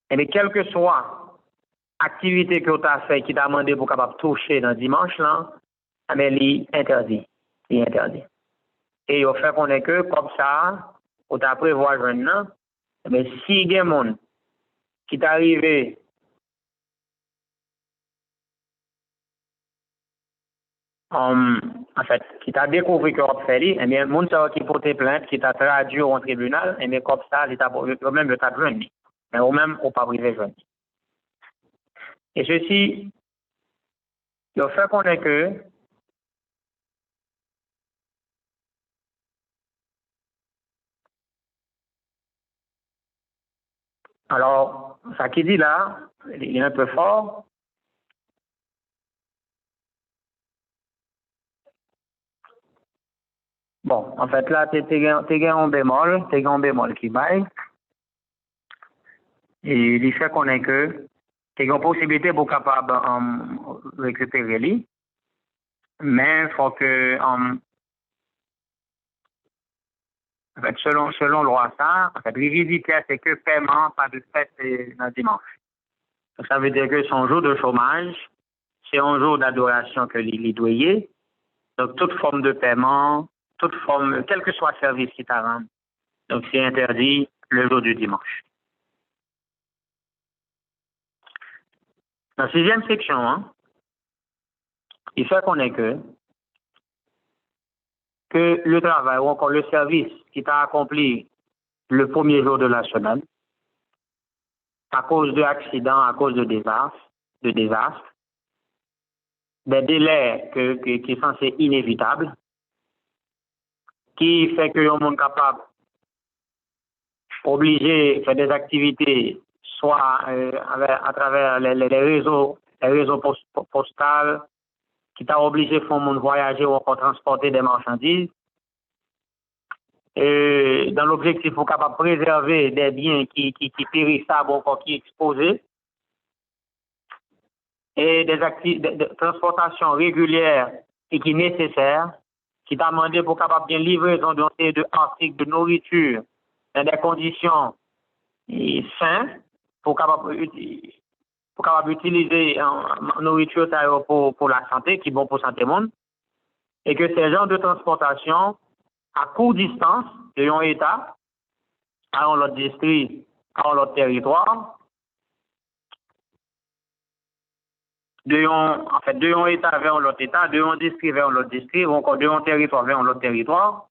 et bien, quelle que soit activité que tu as fait qui t'a demandé pour capable toucher dans dimanche là, mais il interdit. Et il fait qu'on est que comme ça, on t'a prévoir maintenant, mais si il y a des gens qui t'arrive en fait, qui t'a découvert que tu fait, eh bien, le monde qui porte plainte, qui t'a traduit au tribunal, eh bien, comme ça, il t'a même le t'a joindre. Mais au même, au pas privé joindre. Et ceci, il fait qu'on est que alors, ça qui dit là, il est un peu fort. Bon, en fait, là, t'es un bémol qui baille. Et il fait qu'on est que t'es une possibilité pour capable récupérer lui. Mais il faut que, en fait, selon loi ça, en fait, révisité, c'est que paiement, pas de fête dans dimanche. Donc, ça veut dire que son jour de chômage, c'est un jour d'adoration que il doit y avoir. Donc, toute forme de paiement, toute forme, quel que soit le service qui t'a rendu. Donc, c'est interdit le jour du dimanche. Dans la 6e section, il fait qu'on est que le travail ou encore le service qui t'a accompli le premier jour de la semaine, à cause d'accident, à cause de désastre, de désastre, des délais qui sont censés inévitables, qui fait que le monde capable obligé de faire des activités soit à travers les réseaux postaux, qui t'a obligé de faire monde voyager ou encore transporter des marchandises. Et dans l'objectif pour capable préserver des biens qui périssables ou encore qui exposés, et des activités de transportation régulière et qui nécessaire, qui t'a demandé pour capable bien livraison de articles de nourriture dans des conditions saines pour capable utiliser nourriture pour la santé, qui est bon pour la santé monde, et que ces genres de transportation à courte distance de un État à un autre district, à un autre territoire, de un État vers un autre État, de un district vers un autre district, ou encore de un territoire vers un autre territoire.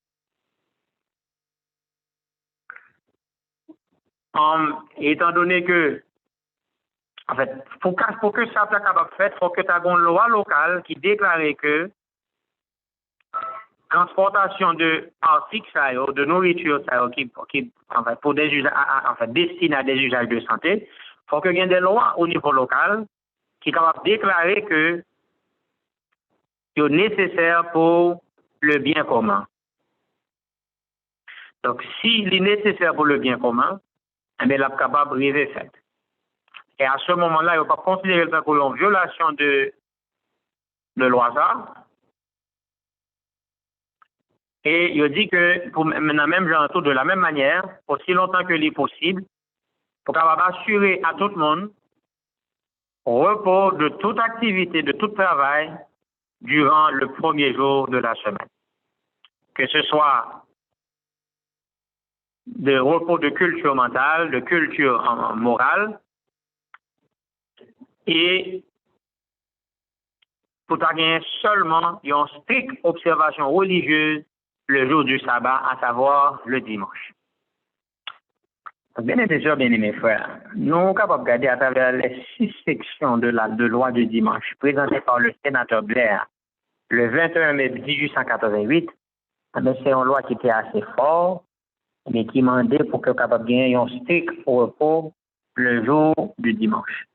Étant donné que, en fait, pour que ça soit capable de faire, il faut que tu aies une loi locale qui déclare que transportation de articles, de nourriture, qui en fait, pour des usages, en fait, destiné à des usages de santé, il faut qu'il y ait des lois au niveau local qui sont capables de déclarer que c'est nécessaire pour le bien commun. Donc, s'il est nécessaire pour le bien commun, il est capable de arriver fait. Et à ce moment-là, il ne faut pas considérer ça comme une violation de loi ça. Et il dit que, de la même manière, aussi longtemps que c'est possible, pour capable assurer à tout le monde repos de toute activité, de tout travail, durant le premier jour de la semaine. Que ce soit de repos de culture mentale, de culture morale, et pour gagner seulement une stricte observation religieuse le jour du sabbat, à savoir le dimanche. Bien aimés frères, nous sommes capables de regarder à travers les 6 sections de la loi du dimanche présentées par le sénateur Blair le 21 mai 1888. C'est une loi qui était assez forte, mais qui demandait pour que capable de gagner un strict repos le jour du dimanche.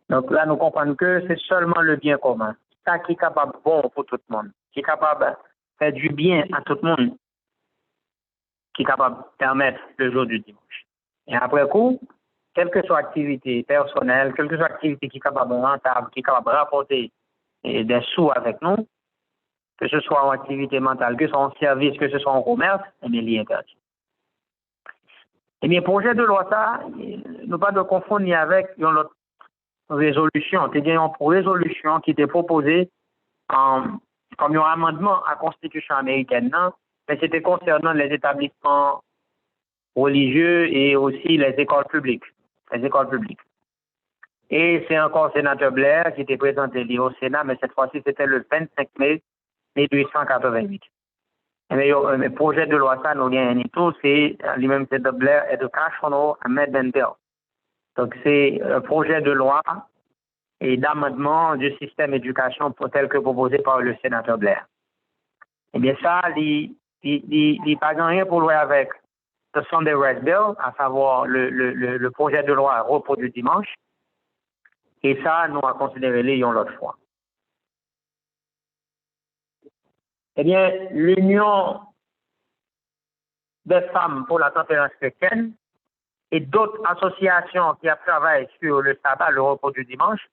Donc là, nous comprenons que c'est seulement le bien commun, ça qui est capable bon pour tout le monde, qui est capable de faire du bien à tout le monde, qui est capable de permettre le jour du dimanche. Et après coup, quelle que soit l'activité personnelle, quelle que soit l'activité qui est capable de rentable, qui est capable de rapporter des sous avec nous, que ce soit en activité mentale, que ce soit en service, que ce soit en commerce, eh bien, il est interdit. Eh bien, projet de loi, ça, nous pas de confondre ni avec une autre résolution. C'est bien une résolution qui était proposée comme un amendement à la Constitution américaine, non? Mais c'était concernant les établissements religieux et aussi les écoles publiques. Et c'est encore le sénateur Blair qui était présenté au Sénat, mais cette fois-ci, c'était le 25 mai 1888. Mais le projet de loi, ça, nous rien du tout, c'est lui-même, c'est de Blair Educational Amendment Bill. Donc, c'est un projet de loi et d'amendement du système d'éducation tel que proposé par le sénateur Blair. Eh bien, ça, il n'y a pas rien pour jouer avec le Sunday Rest Bill, à savoir le projet de loi repos du dimanche. Et ça, nous avons considéré l'autre fois. Eh bien, l'Union des femmes pour la tempérance chrétienne et d'autres associations qui travaillent sur le sabbat, le repos du dimanche,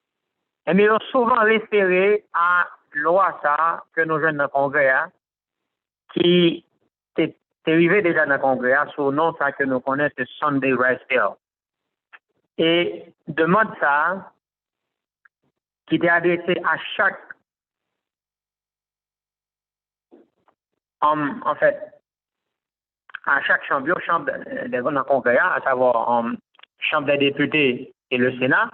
eh bien, ils ont souvent référé à loi ça que nous jeunes dans le Congrès, qui est arrivé déjà dans le Congrès, sous le nom ça que nous connaissons, le Sunday Rest Bill. Et demande ça, qui était adressé à chaque en fait, à chaque chambre des Congrès, à savoir Chambre des députés et le Sénat,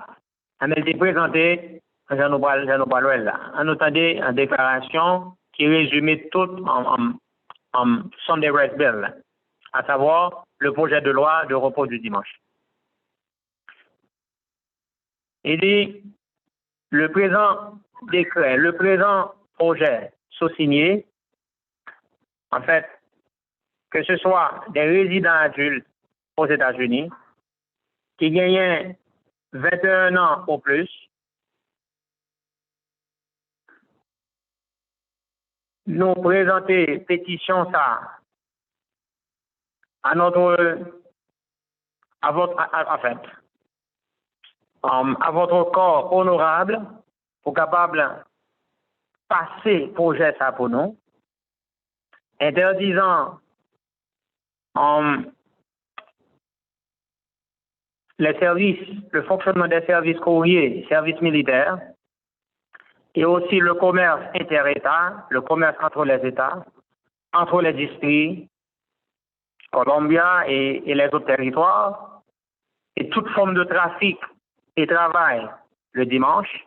elle a été présentée, j'en ai là. On entendait une déclaration qui résumait tout en Sunday Rest Bill, à savoir le projet de loi de repos du dimanche. Il dit, le présent décret, le présent projet sous-signé, en fait, que ce soit des résidents adultes aux États-Unis qui gagnent 21 ans ou plus, nous présenter pétition ça à votre corps honorable pour capable passer projet ça pour nous, interdisant les services, le fonctionnement des services courriers, services militaires, et aussi le commerce inter-États, le commerce entre les États, entre les districts, Columbia et les autres territoires, et toute forme de trafic et travail le dimanche,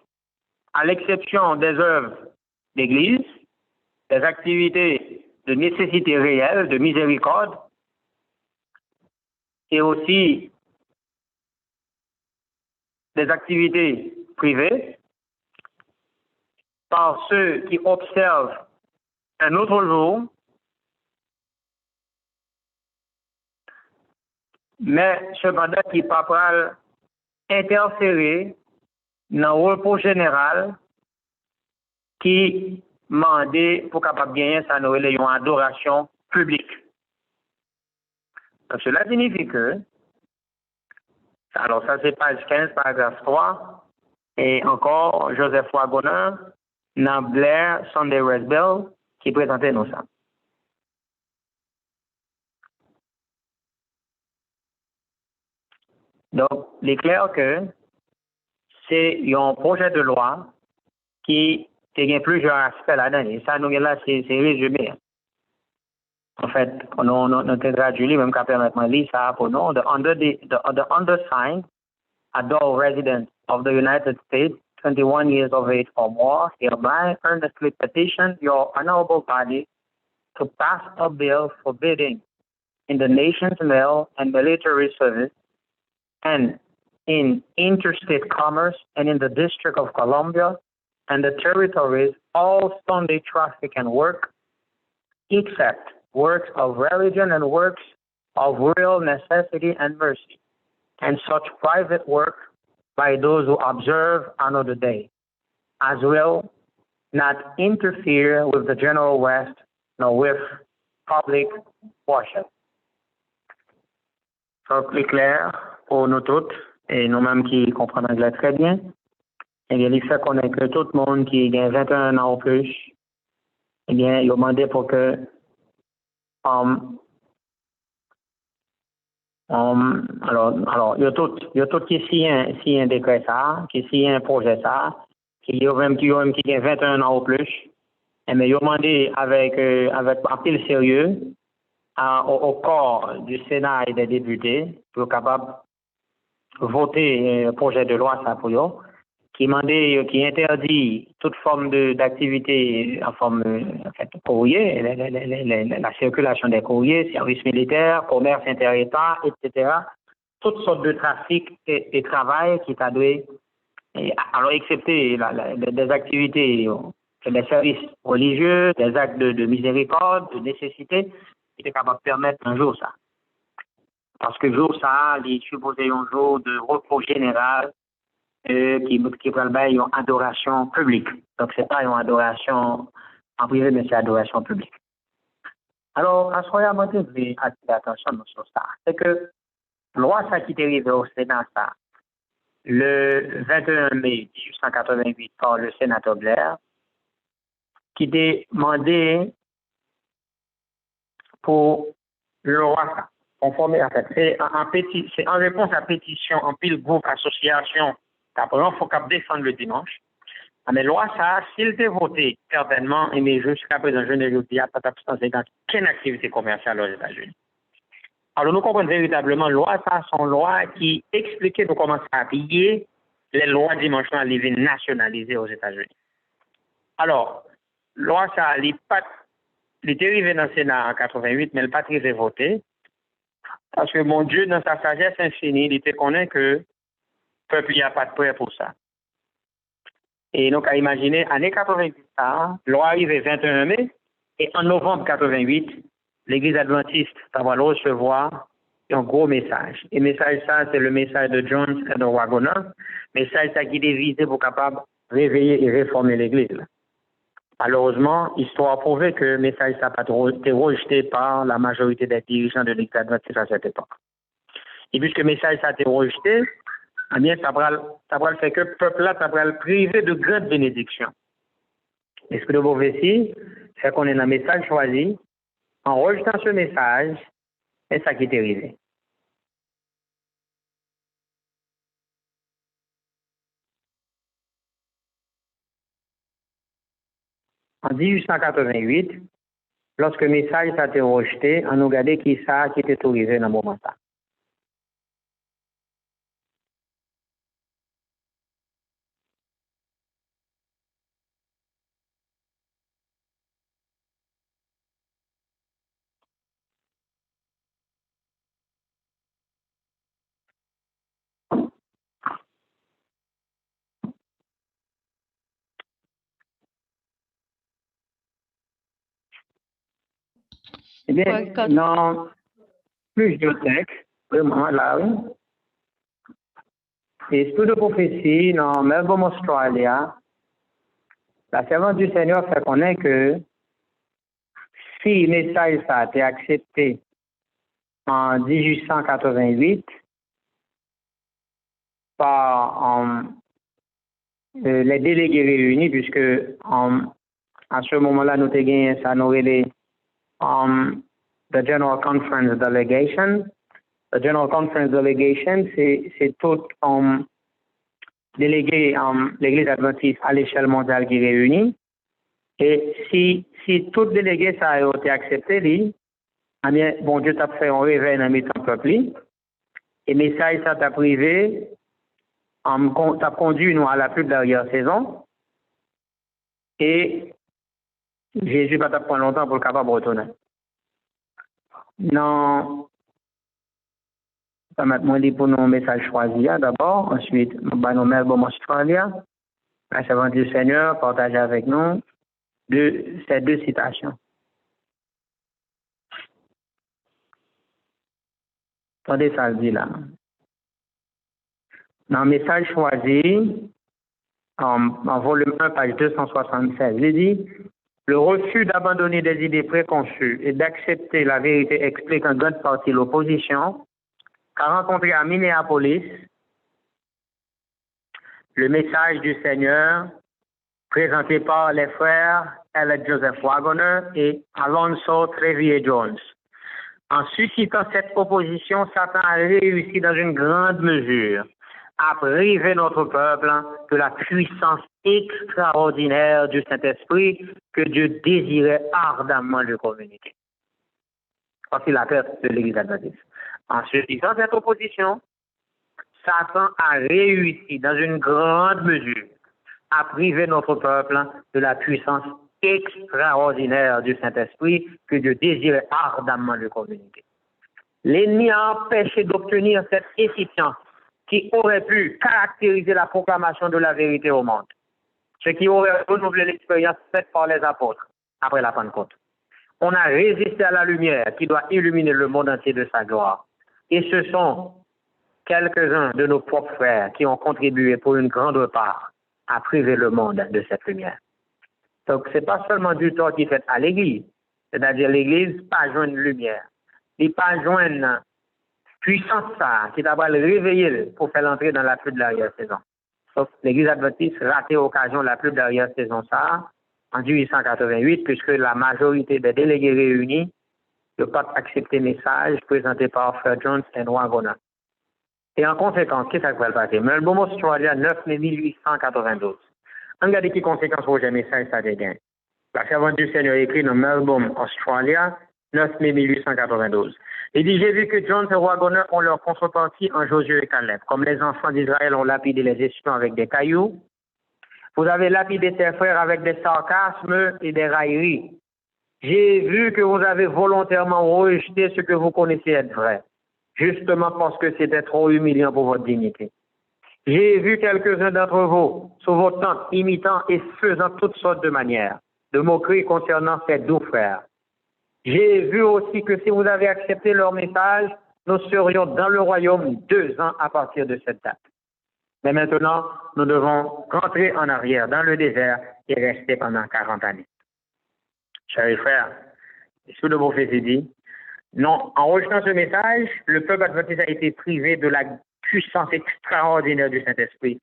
à l'exception des œuvres d'église, des activités de nécessité réelle, de miséricorde, et aussi des activités privées, par ceux qui observent un autre jour, mais cependant qui ne peut pas interférer dans le repos général qui demandé pour capable gagner ça nous une adoration publique. Donc, cela signifie que, alors ça c'est page 15, paragraphe 3, et encore Joseph Wagoner, dans Blair Sunday Rest Bill, qui présentait nous ça. Donc, il est clair que c'est un projet de loi qui a plusieurs aspects là-dedans. Et ça, nous, là, c'est résumé. En fait, on a traduit, même qu'à permettre de lire ça pour nous. The undersigned adult resident of the United States, 21 years of age or more, hereby earnestly petition your honorable body to pass a bill forbidding in the nation's mail and military service and in interstate commerce and in the District of Columbia and the territories all Sunday traffic and work, except works of religion and works of real necessity and mercy, and such private work by those who observe another day, as will not interfere with the general rest nor with public worship. C'est plus clair pour nous toutes, et nous-mêmes qui comprenons l'anglais très bien. Eh bien, il fait connaître que tout le monde qui a 21 ans ou plus, eh bien, il a demandé pour que alors, il y a tout qui signe un décret ça, qui signe un projet ça, qui a 21 ans ou plus, et mais il a demandé avec un pile sérieux au corps du Sénat et des députés pour être capable de voter un projet de loi ça pour eux, qui interdit toute forme d'activité en forme de courrier, la circulation des courriers, services militaires, commerce inter-État, etc. Toutes sortes de trafic et travail qui t'a donné, alors excepté des activités, des services religieux, des actes de miséricorde, de nécessité, qui est capable de permettre un jour ça. Parce que jour ça, il est supposé un jour de repos général, qui prend une adoration publique. Donc, ce n'est pas une adoration en privé, mais c'est une adoration publique. Alors, à ce moment-là, je vais attirer l'attention sur ça. C'est que la loi ça qui est arrivée au Sénat, ça, le 21 mai 1888 par le sénateur Blair, qui demandait pour le loi ça, conformer à fait. C'est en réponse à pétition en pile groupe, association. Après, il faut qu'on défende le dimanche. Mais loi, ça, s'il était voté, certainement, mais jusqu'à présent, je ne dis pas d'absence dans quelle activité commerciale aux États-Unis. Alors, nous comprenons véritablement, loi, ça, sont lois qui expliquaient comment ça appliquer les lois dimanche à l'événement nationalisées aux États-Unis. Alors, loi, ça, il est arrivé dans le Sénat en 88, mais il n'est pas très voté. Parce que mon Dieu, dans sa sagesse infinie, il était connu que peuple n'y a pas de prêt pour ça. Et donc, à imaginer, année 88, l'on arrive le 21 mai, et en novembre 88, l'Église adventiste va recevoir un gros message. Et le message, ça, c'est le message de Jones et de Waggoner. Message, ça qui est visé pour capable réveiller et réformer l'Église. Malheureusement, l'histoire a prouvé que le message n'a pas été rejeté par la majorité des dirigeants de l'Église adventiste à cette époque. Et puisque le message a été rejeté, eh bien, ça va le faire que le peuple-là, ça va le priver de grandes bénédictions. L'esprit de prophétie fait qu'on est dans un message choisi. En rejetant ce message, c'est ça qui est arrivé. En 1888, lorsque le message a été rejeté, on a regardé qui ça qui était arrivé dans le moment-là. Eh bien, dans plusieurs textes, vraiment là, oui. Esprit de prophétie, dans Melbourne, Australia, la servante du Seigneur fait connaître que si le message a été accepté en 1888 par les délégués réunis, puisque à ce moment-là, nous avons gagné ça, nous les the General Conference Delegation. The General Conference Delegation, c'est tout délégué l'Église adventiste à l'échelle mondiale qui est réunie. Et si tout délégué ça a été accepté, eh bien, bon Dieu t'a fait un réveil dans le peuple. Et message ça t'a privé, t'a conduit nous à la plus dernière saison. Et Jésus va pas prendre longtemps pour le capable de retourner. Non. Ça m'a demandé pour nos messages choisis d'abord. Ensuite, nous allons Melbourne, Australia. La servante du Seigneur partage avec nous ces deux citations. Attendez, ça le dit là. Dans le message choisi, en volume 1, page 276, il dit le refus d'abandonner des idées préconçues et d'accepter la vérité explique en grande partie l'opposition qu'a rencontré à Minneapolis le message du Seigneur présenté par les frères L. Joseph Waggoner et Alonzo Trevier Jones. En suscitant cette opposition, Satan a réussi dans une grande mesure à priver notre peuple de la puissance extraordinaire du Saint-Esprit que Dieu désirait ardemment lui communiquer. Voici la perte de l'Église adventiste. En suscitant cette opposition, Satan a réussi dans une grande mesure à priver notre peuple de la puissance extraordinaire du Saint-Esprit que Dieu désirait ardemment lui communiquer. L'ennemi a empêché d'obtenir cette efficience qui aurait pu caractériser la proclamation de la vérité au monde, ce qui aurait renouvelé l'expérience faite par les apôtres après la Pentecôte. On a résisté à la lumière qui doit illuminer le monde entier de sa gloire. Et ce sont quelques-uns de nos propres frères qui ont contribué pour une grande part à priver le monde de cette lumière. Donc, ce n'est pas seulement du tort qui est fait à l'Église, c'est-à-dire l'Église pas joindre lumière, il pas joindre puissance ça, qui doit le réveiller pour faire l'entrée dans la plus de l'arrière-saison. Sauf l'Église adventiste raté l'occasion de la plus de l'arrière-saison ça, en 1888, puisque la majorité des délégués réunis n'ont pas accepté le message présenté par Frère Jones et Waggoner. Et en conséquence, qu'est-ce qui va le passer? Melbourne, Australia, 9 mai 1892. Regardez quelles conséquences pour le message ça dégaine. La servante du Seigneur écrit dans Melbourne, Australia, 9 mai 1892. Il dit, j'ai vu que Jones et Waggoner ont leur contrepartie en Josué et Caleb. Comme les enfants d'Israël ont lapidé les espions avec des cailloux, vous avez lapidé tes frères avec des sarcasmes et des railleries. J'ai vu que vous avez volontairement rejeté ce que vous connaissez être vrai, justement parce que c'était trop humiliant pour votre dignité. J'ai vu quelques-uns d'entre vous sous vos tentes imitant et faisant toutes sortes de manières, de moqueries concernant ces doux frères. J'ai vu aussi que si vous avez accepté leur message, nous serions dans le royaume 2 ans à partir de cette date. Mais maintenant, nous devons rentrer en arrière dans le désert et rester pendant 40 années. Chers frères, l'Esprit de prophétie dit, non, en rejetant ce message, le peuple adventiste a été privé de la puissance extraordinaire du Saint-Esprit.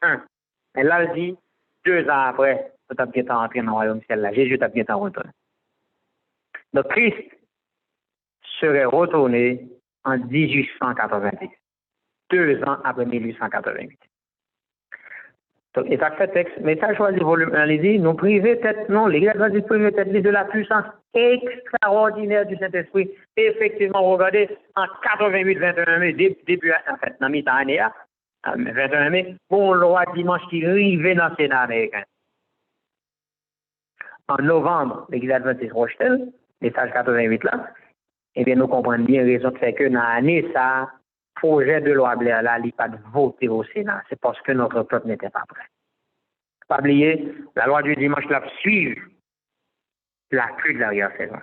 Mais là, il dit, 2 ans après, nous avons bien entré dans le royaume ciel là. Jésus a bien retourné. Donc, Christ serait retourné en 1890, 2 ans après 1888. Donc, et ça fait texte, message choisi volume 1, il dit, nous priver tête, non, l'Église adventiste priver tête de la puissance extraordinaire du Saint-Esprit. Et effectivement, regardez, en 88, 21 mai, début, en fait, dans mi-temps année, 21 mai, bon, loi dimanche qui arrivait dans le Sénat américain. En novembre, l'Église adventiste Rochetel, message 88 là, eh bien, nous comprenons bien raison de faire que dans l'année, ça, projet de loi Blair là, il n'a pas de voter au Sénat. C'est parce que notre peuple n'était pas prêt. Pas oublier, la loi du dimanche l'a suivre la pluie de l'arrière-saison.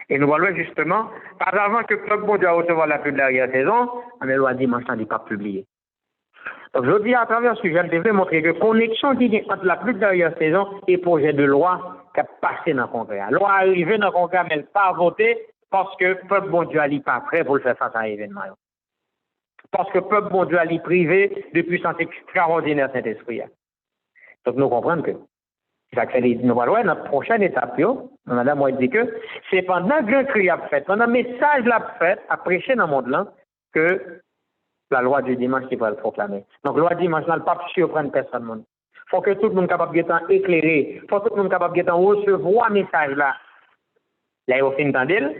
Et nous voyons justement, pas avant que le peuple bon Dieu recevoir la pluie de l'arrière-saison, la loi dimanche n'est pas publiée. Donc, je dis à travers ce sujet, je devrais montrer que connexion qui est entre la pluie de l'arrière-saison et le projet de loi qui a passé dans le Congrès. La loi arrivée dans le Congrès, mais elle n'a pas voté parce que le peuple bon Dieu n'est pas prêt pour le faire face à l'événement. Parce que le peuple bon Dieu est privé de puissance extraordinaire Saint-Esprit. Donc, nous comprenons que nous voyons notre prochaine étape, madame, moi, dit que c'est pendant que le cri a fait, pendant le message l'a fait, à prêcher dans le monde là, que la loi du dimanche qui va le proclamer. Donc, la loi du dimanche n'a pas surprendre personne. Il faut que tout le monde soit capable d'être éclairé, il faut que tout le monde soit capable d'être recevoir le message là. Là, il faut finir.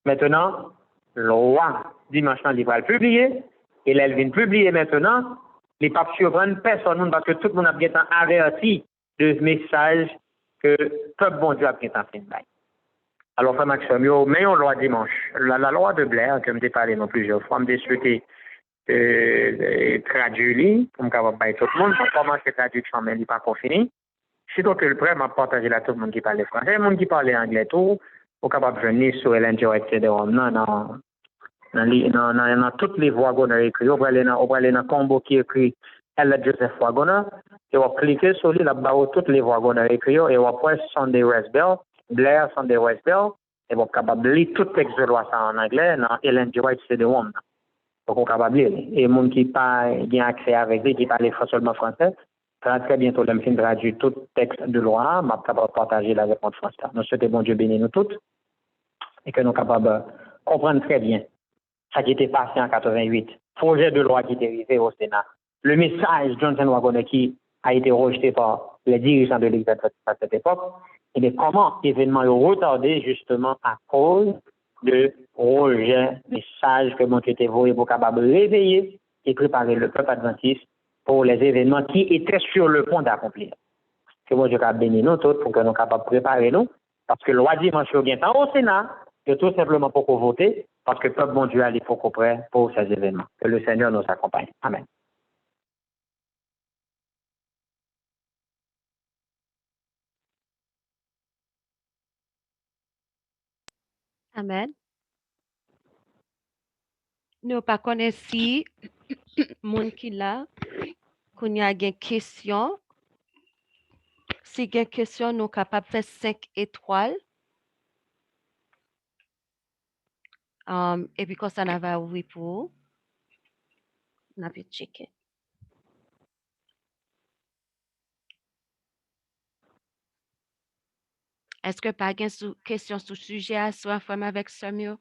Maintenant, la loi dimanche il va le publier, et là, elle vient publier maintenant, il ne pas surprendre personne parce que tout le monde a bien averti de ce message que le peuple bon Dieu a bien fait. Alors, frère Maxime, mais on loi dimanche. La loi de Blair, que je me parlé plusieurs fois, je me souhaité traduire, pour me capable tout le monde, comment c'est traduction, mais il n'est pas encore fini. Si donc le prêt m'a partagé là tout le monde qui parle français, le monde qui parle anglais tout, on est capable de venir sur Ellen G. White CD-ROM dans toutes les wagonners écrits. On va aller dans le combo qui écrit Ellen Joseph Wagoner, et on va cliquer sur lui, là-bas, toutes les wagonners écrits, et on va prendre Sunday West Bell, Blair Sunday West Bell, et on est capable de lire tout texte de loi ça en anglais dans Ellen G. White CD-ROM. Donc, on est capable de lire. Et les gens qui n'ont pas accès avec lui, qui parlent seulement français, très bientôt, je vais traduire tout texte de loi, je vais capable de partager la réponse française. Nous souhaitons bon Dieu bénir nous toutes, et que nous sommes capables de comprendre très bien ça qui était passé en 88, projet de loi qui était arrivé au Sénat, le message Johnson Wagoner qui a été rejeté par les dirigeants de l'Église à cette époque, et bien comment l'événement est retardé justement à cause de rejet, message que m'ont été voués pour capable de réveiller et préparer le peuple adventiste pour les événements qui étaient sur le point d'accomplir. Que moi je vais bénir nous tous pour que nous soyons capables de préparer nous, parce que le loi dimanche bien temps au Sénat, que tout simplement pour qu'on vote, parce que le peuple bon Dieu est pour prêt pour ces événements. Que le Seigneur nous accompagne. Amen. Amen. Nous pas connaître si monde qui là qu'on y a des questions. Si il y a des questions, nous sommes capables de faire 5 étoiles. Et puis, quand ça va ouvrir pour vous, on a pu checker. Est-ce que pas de questions sur le sujet à soi, forme avec Samuel?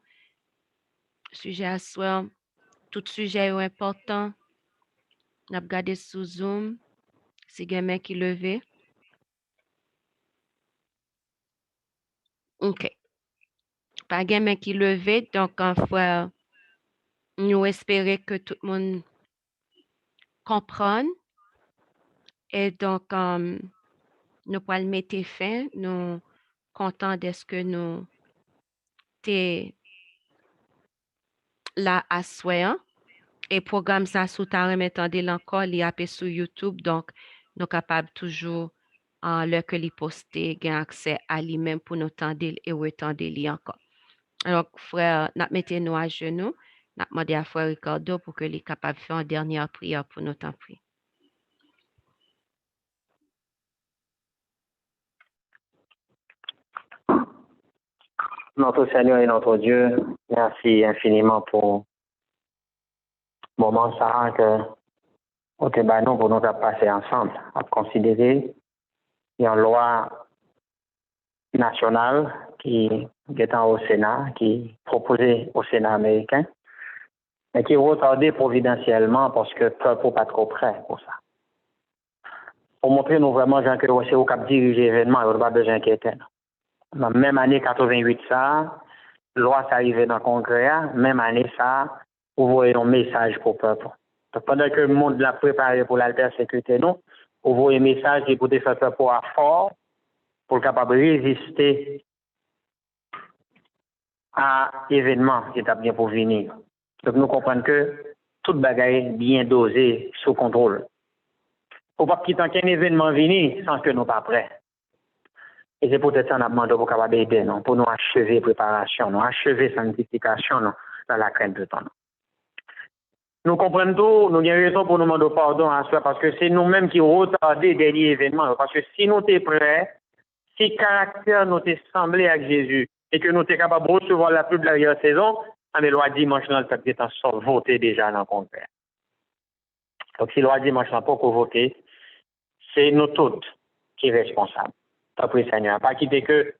Sujet à soi, tout sujet est important. On a regardé sous Zoom, si il y a main qui levé. OK. Pas de main qui levé, donc en fois, nous espérons que tout le monde comprenne. Et donc, nous pourrons mettre fin. Nous contents de ce que nous sommes là à soi. Et programme ça sous ta remettande encore, il y a sur YouTube, donc nous capables toujours le que li poster, gain accès à lui-même pour nous tendre et retendre li encore. Alors, frère, n'a mettez nous à genoux, n'a demandé à frère Ricardo pour que les capable de faire une dernière prière pour nous t'en prier. Notre Seigneur et notre Dieu, merci infiniment pour le moment ça que nous avons pour nous passer ensemble, à considérer une loi nationale qui est au Sénat, qui est proposée au Sénat américain, mais qui est retardée providentiellement parce que le peuple n'est pas trop prêt pour ça. Pour montrer nous vraiment que c'est au cap diriger l'événement, il n'y a pas besoin d'inquiéter. Dans la même année 88, ça, loi s'est arrivée dans le Congrès, même année ça, vous voyez un message pour le peuple. Donc, pendant que le monde l'a préparé pour l'alter-sécurité, nous, vous voyez un message qui pour faire le peuple fort, pour le capable de résister à l'événement qui est bien pour venir. Donc, nous comprenons que toute bagaille est bien dosée, sous contrôle. Il ne faut pas quitter un événement venir sans que nous ne soyons pas prêts. Et c'est peut-être ça qu'on a demandé pour capable aider, non, pour nous achever la préparation, nous achever la sanctification non, dans la crainte de temps. Nous comprenons tout, nous avons raison pour nous demander pardon à soi parce que c'est nous-mêmes qui retardons les derniers événements. Parce que si nous sommes prêts, si le caractère nous est semblé avec Jésus et que nous sommes capables de recevoir la plus de la saison, on est loi dimanche dans le peuple est en voté déjà dans le Congrès. Donc si loi dimanche n'a pas voté, c'est nous tous qui sommes responsables. Après Seigneur, pas quitter que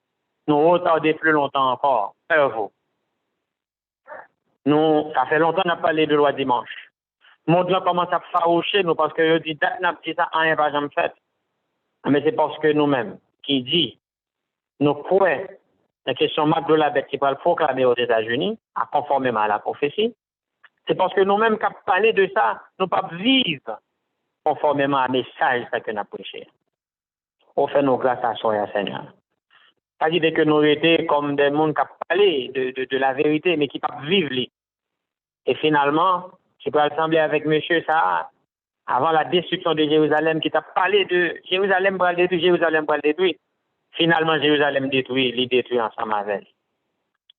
nous retardons plus longtemps encore. Vous. Nous, ça fait longtemps qu'on a parlé de loi dimanche. Le monde là commence à faroucher nous parce que je dis date n'a pas rien pas jamais fait. Mais c'est parce que nous-mêmes qui dit nous croyons la question de la bête qui va le proclamer aux États-Unis, conformément à la prophétie. C'est parce que nous-mêmes qui avons parlé de ça, nous ne pouvons pas vivre conformément à message que nous avons prêché. On fait nos grâces à soi, Seigneur. Pas dire que nous étions comme des gens qui parlé de la vérité, mais qui ne peuvent pas vivre. Et finalement, je peux assembler avec monsieur ça, avant la destruction de Jérusalem, qui t'a parlé de Jérusalem pour le détruire, Jérusalem pour le détruire. Finalement, Jérusalem détruit, il détruit ensemble avec.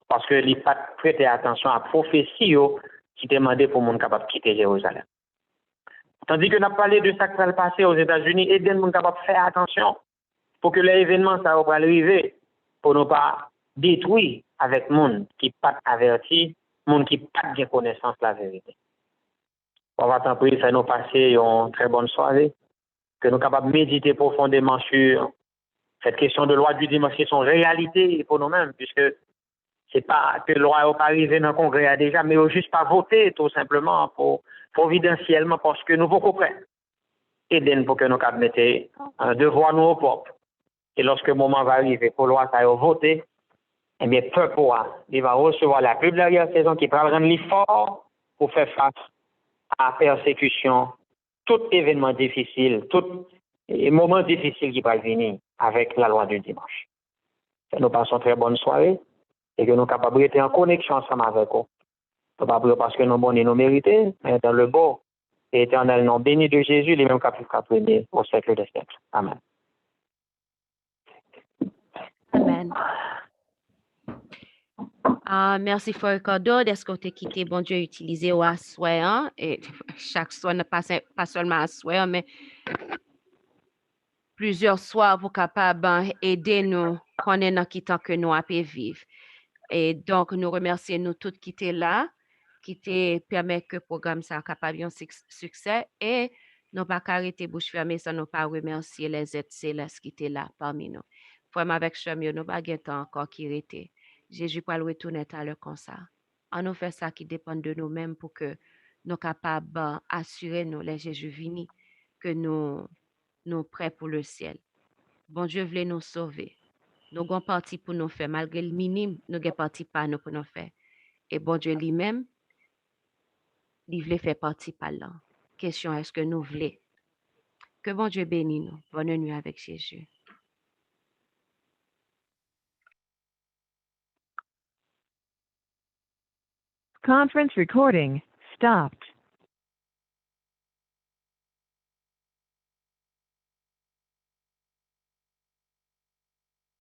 Parce que il n'a pas prêté attention à la prophétie qui demandait pour les gens capables de quitter Jérusalem. Tandis que nous avons parlé de ça qui va se passer aux États-Unis, et des gens capables de faire attention pour que l'événement ça va arriver, pour ne pas détruire avec les gens qui ne sont pas avertis, les gens qui n'ont pas de connaissance de la vérité. On va t'en prier, faire nous passer une très bonne soirée, que nous sommes capables de méditer profondément sur cette question de loi du dimanche qui sont réalité pour nous-mêmes, puisque c'est pas que la loi n'est pas arrivée dans le Congrès déjà, mais juste pas voter tout simplement pour providentiellement parce que nous pouvons prêts. Aidez-nous pour que nous mettions un devoir nous au peuple. Et lorsque le moment va arriver pour la loi ça voter, eh bien, peuple il va recevoir la plus de la saison qui va rendre l'effort pour faire face à la persécution, tout événement difficile, tout moment difficile qui va venir avec la loi du dimanche. Nous passons une très bonne soirée et que nous sommes capables d'être en connexion ensemble avec vous. Pas parce que nous sommes bons et nous méritons, mais dans le beau et éternel nom béni de Jésus, les mêmes capables au siècle des siècles. Amen. Amen. Merci for Ricardo d'être que tu as quitté, bon Dieu, utiliser au soir, et chaque soir, ne pas seulement à soir, mais plusieurs soirs pour capable aider nous connaître dans qui temps que nous avons vivre. Et donc, nous remercions nous tous qui étaient là, qui te permet que le programme soit capable de succès et nous pas arrêter bouche fermée sans nous pas remercier les êtres célestes qui étaient là parmi nous. Vraiment avec chamieux, nous pas temps encore qui était. Jésus pas le retourner à l'heure comme ça. On nous fait ça qui dépend de nous-mêmes pour que nous capables d'assurer nous les Jésus vini que nous prêts pour le ciel. Bon Dieu voulait nous sauver. Nous avons parti pour nous faire, malgré le minime, nous avons parti par nous pour nous faire. Et bon Dieu lui-même, il voulait faire partie par là. Question, est-ce que nous voulons? Que bon Dieu bénisse nous. Bonne nuit avec Jésus. Conference recording stopped.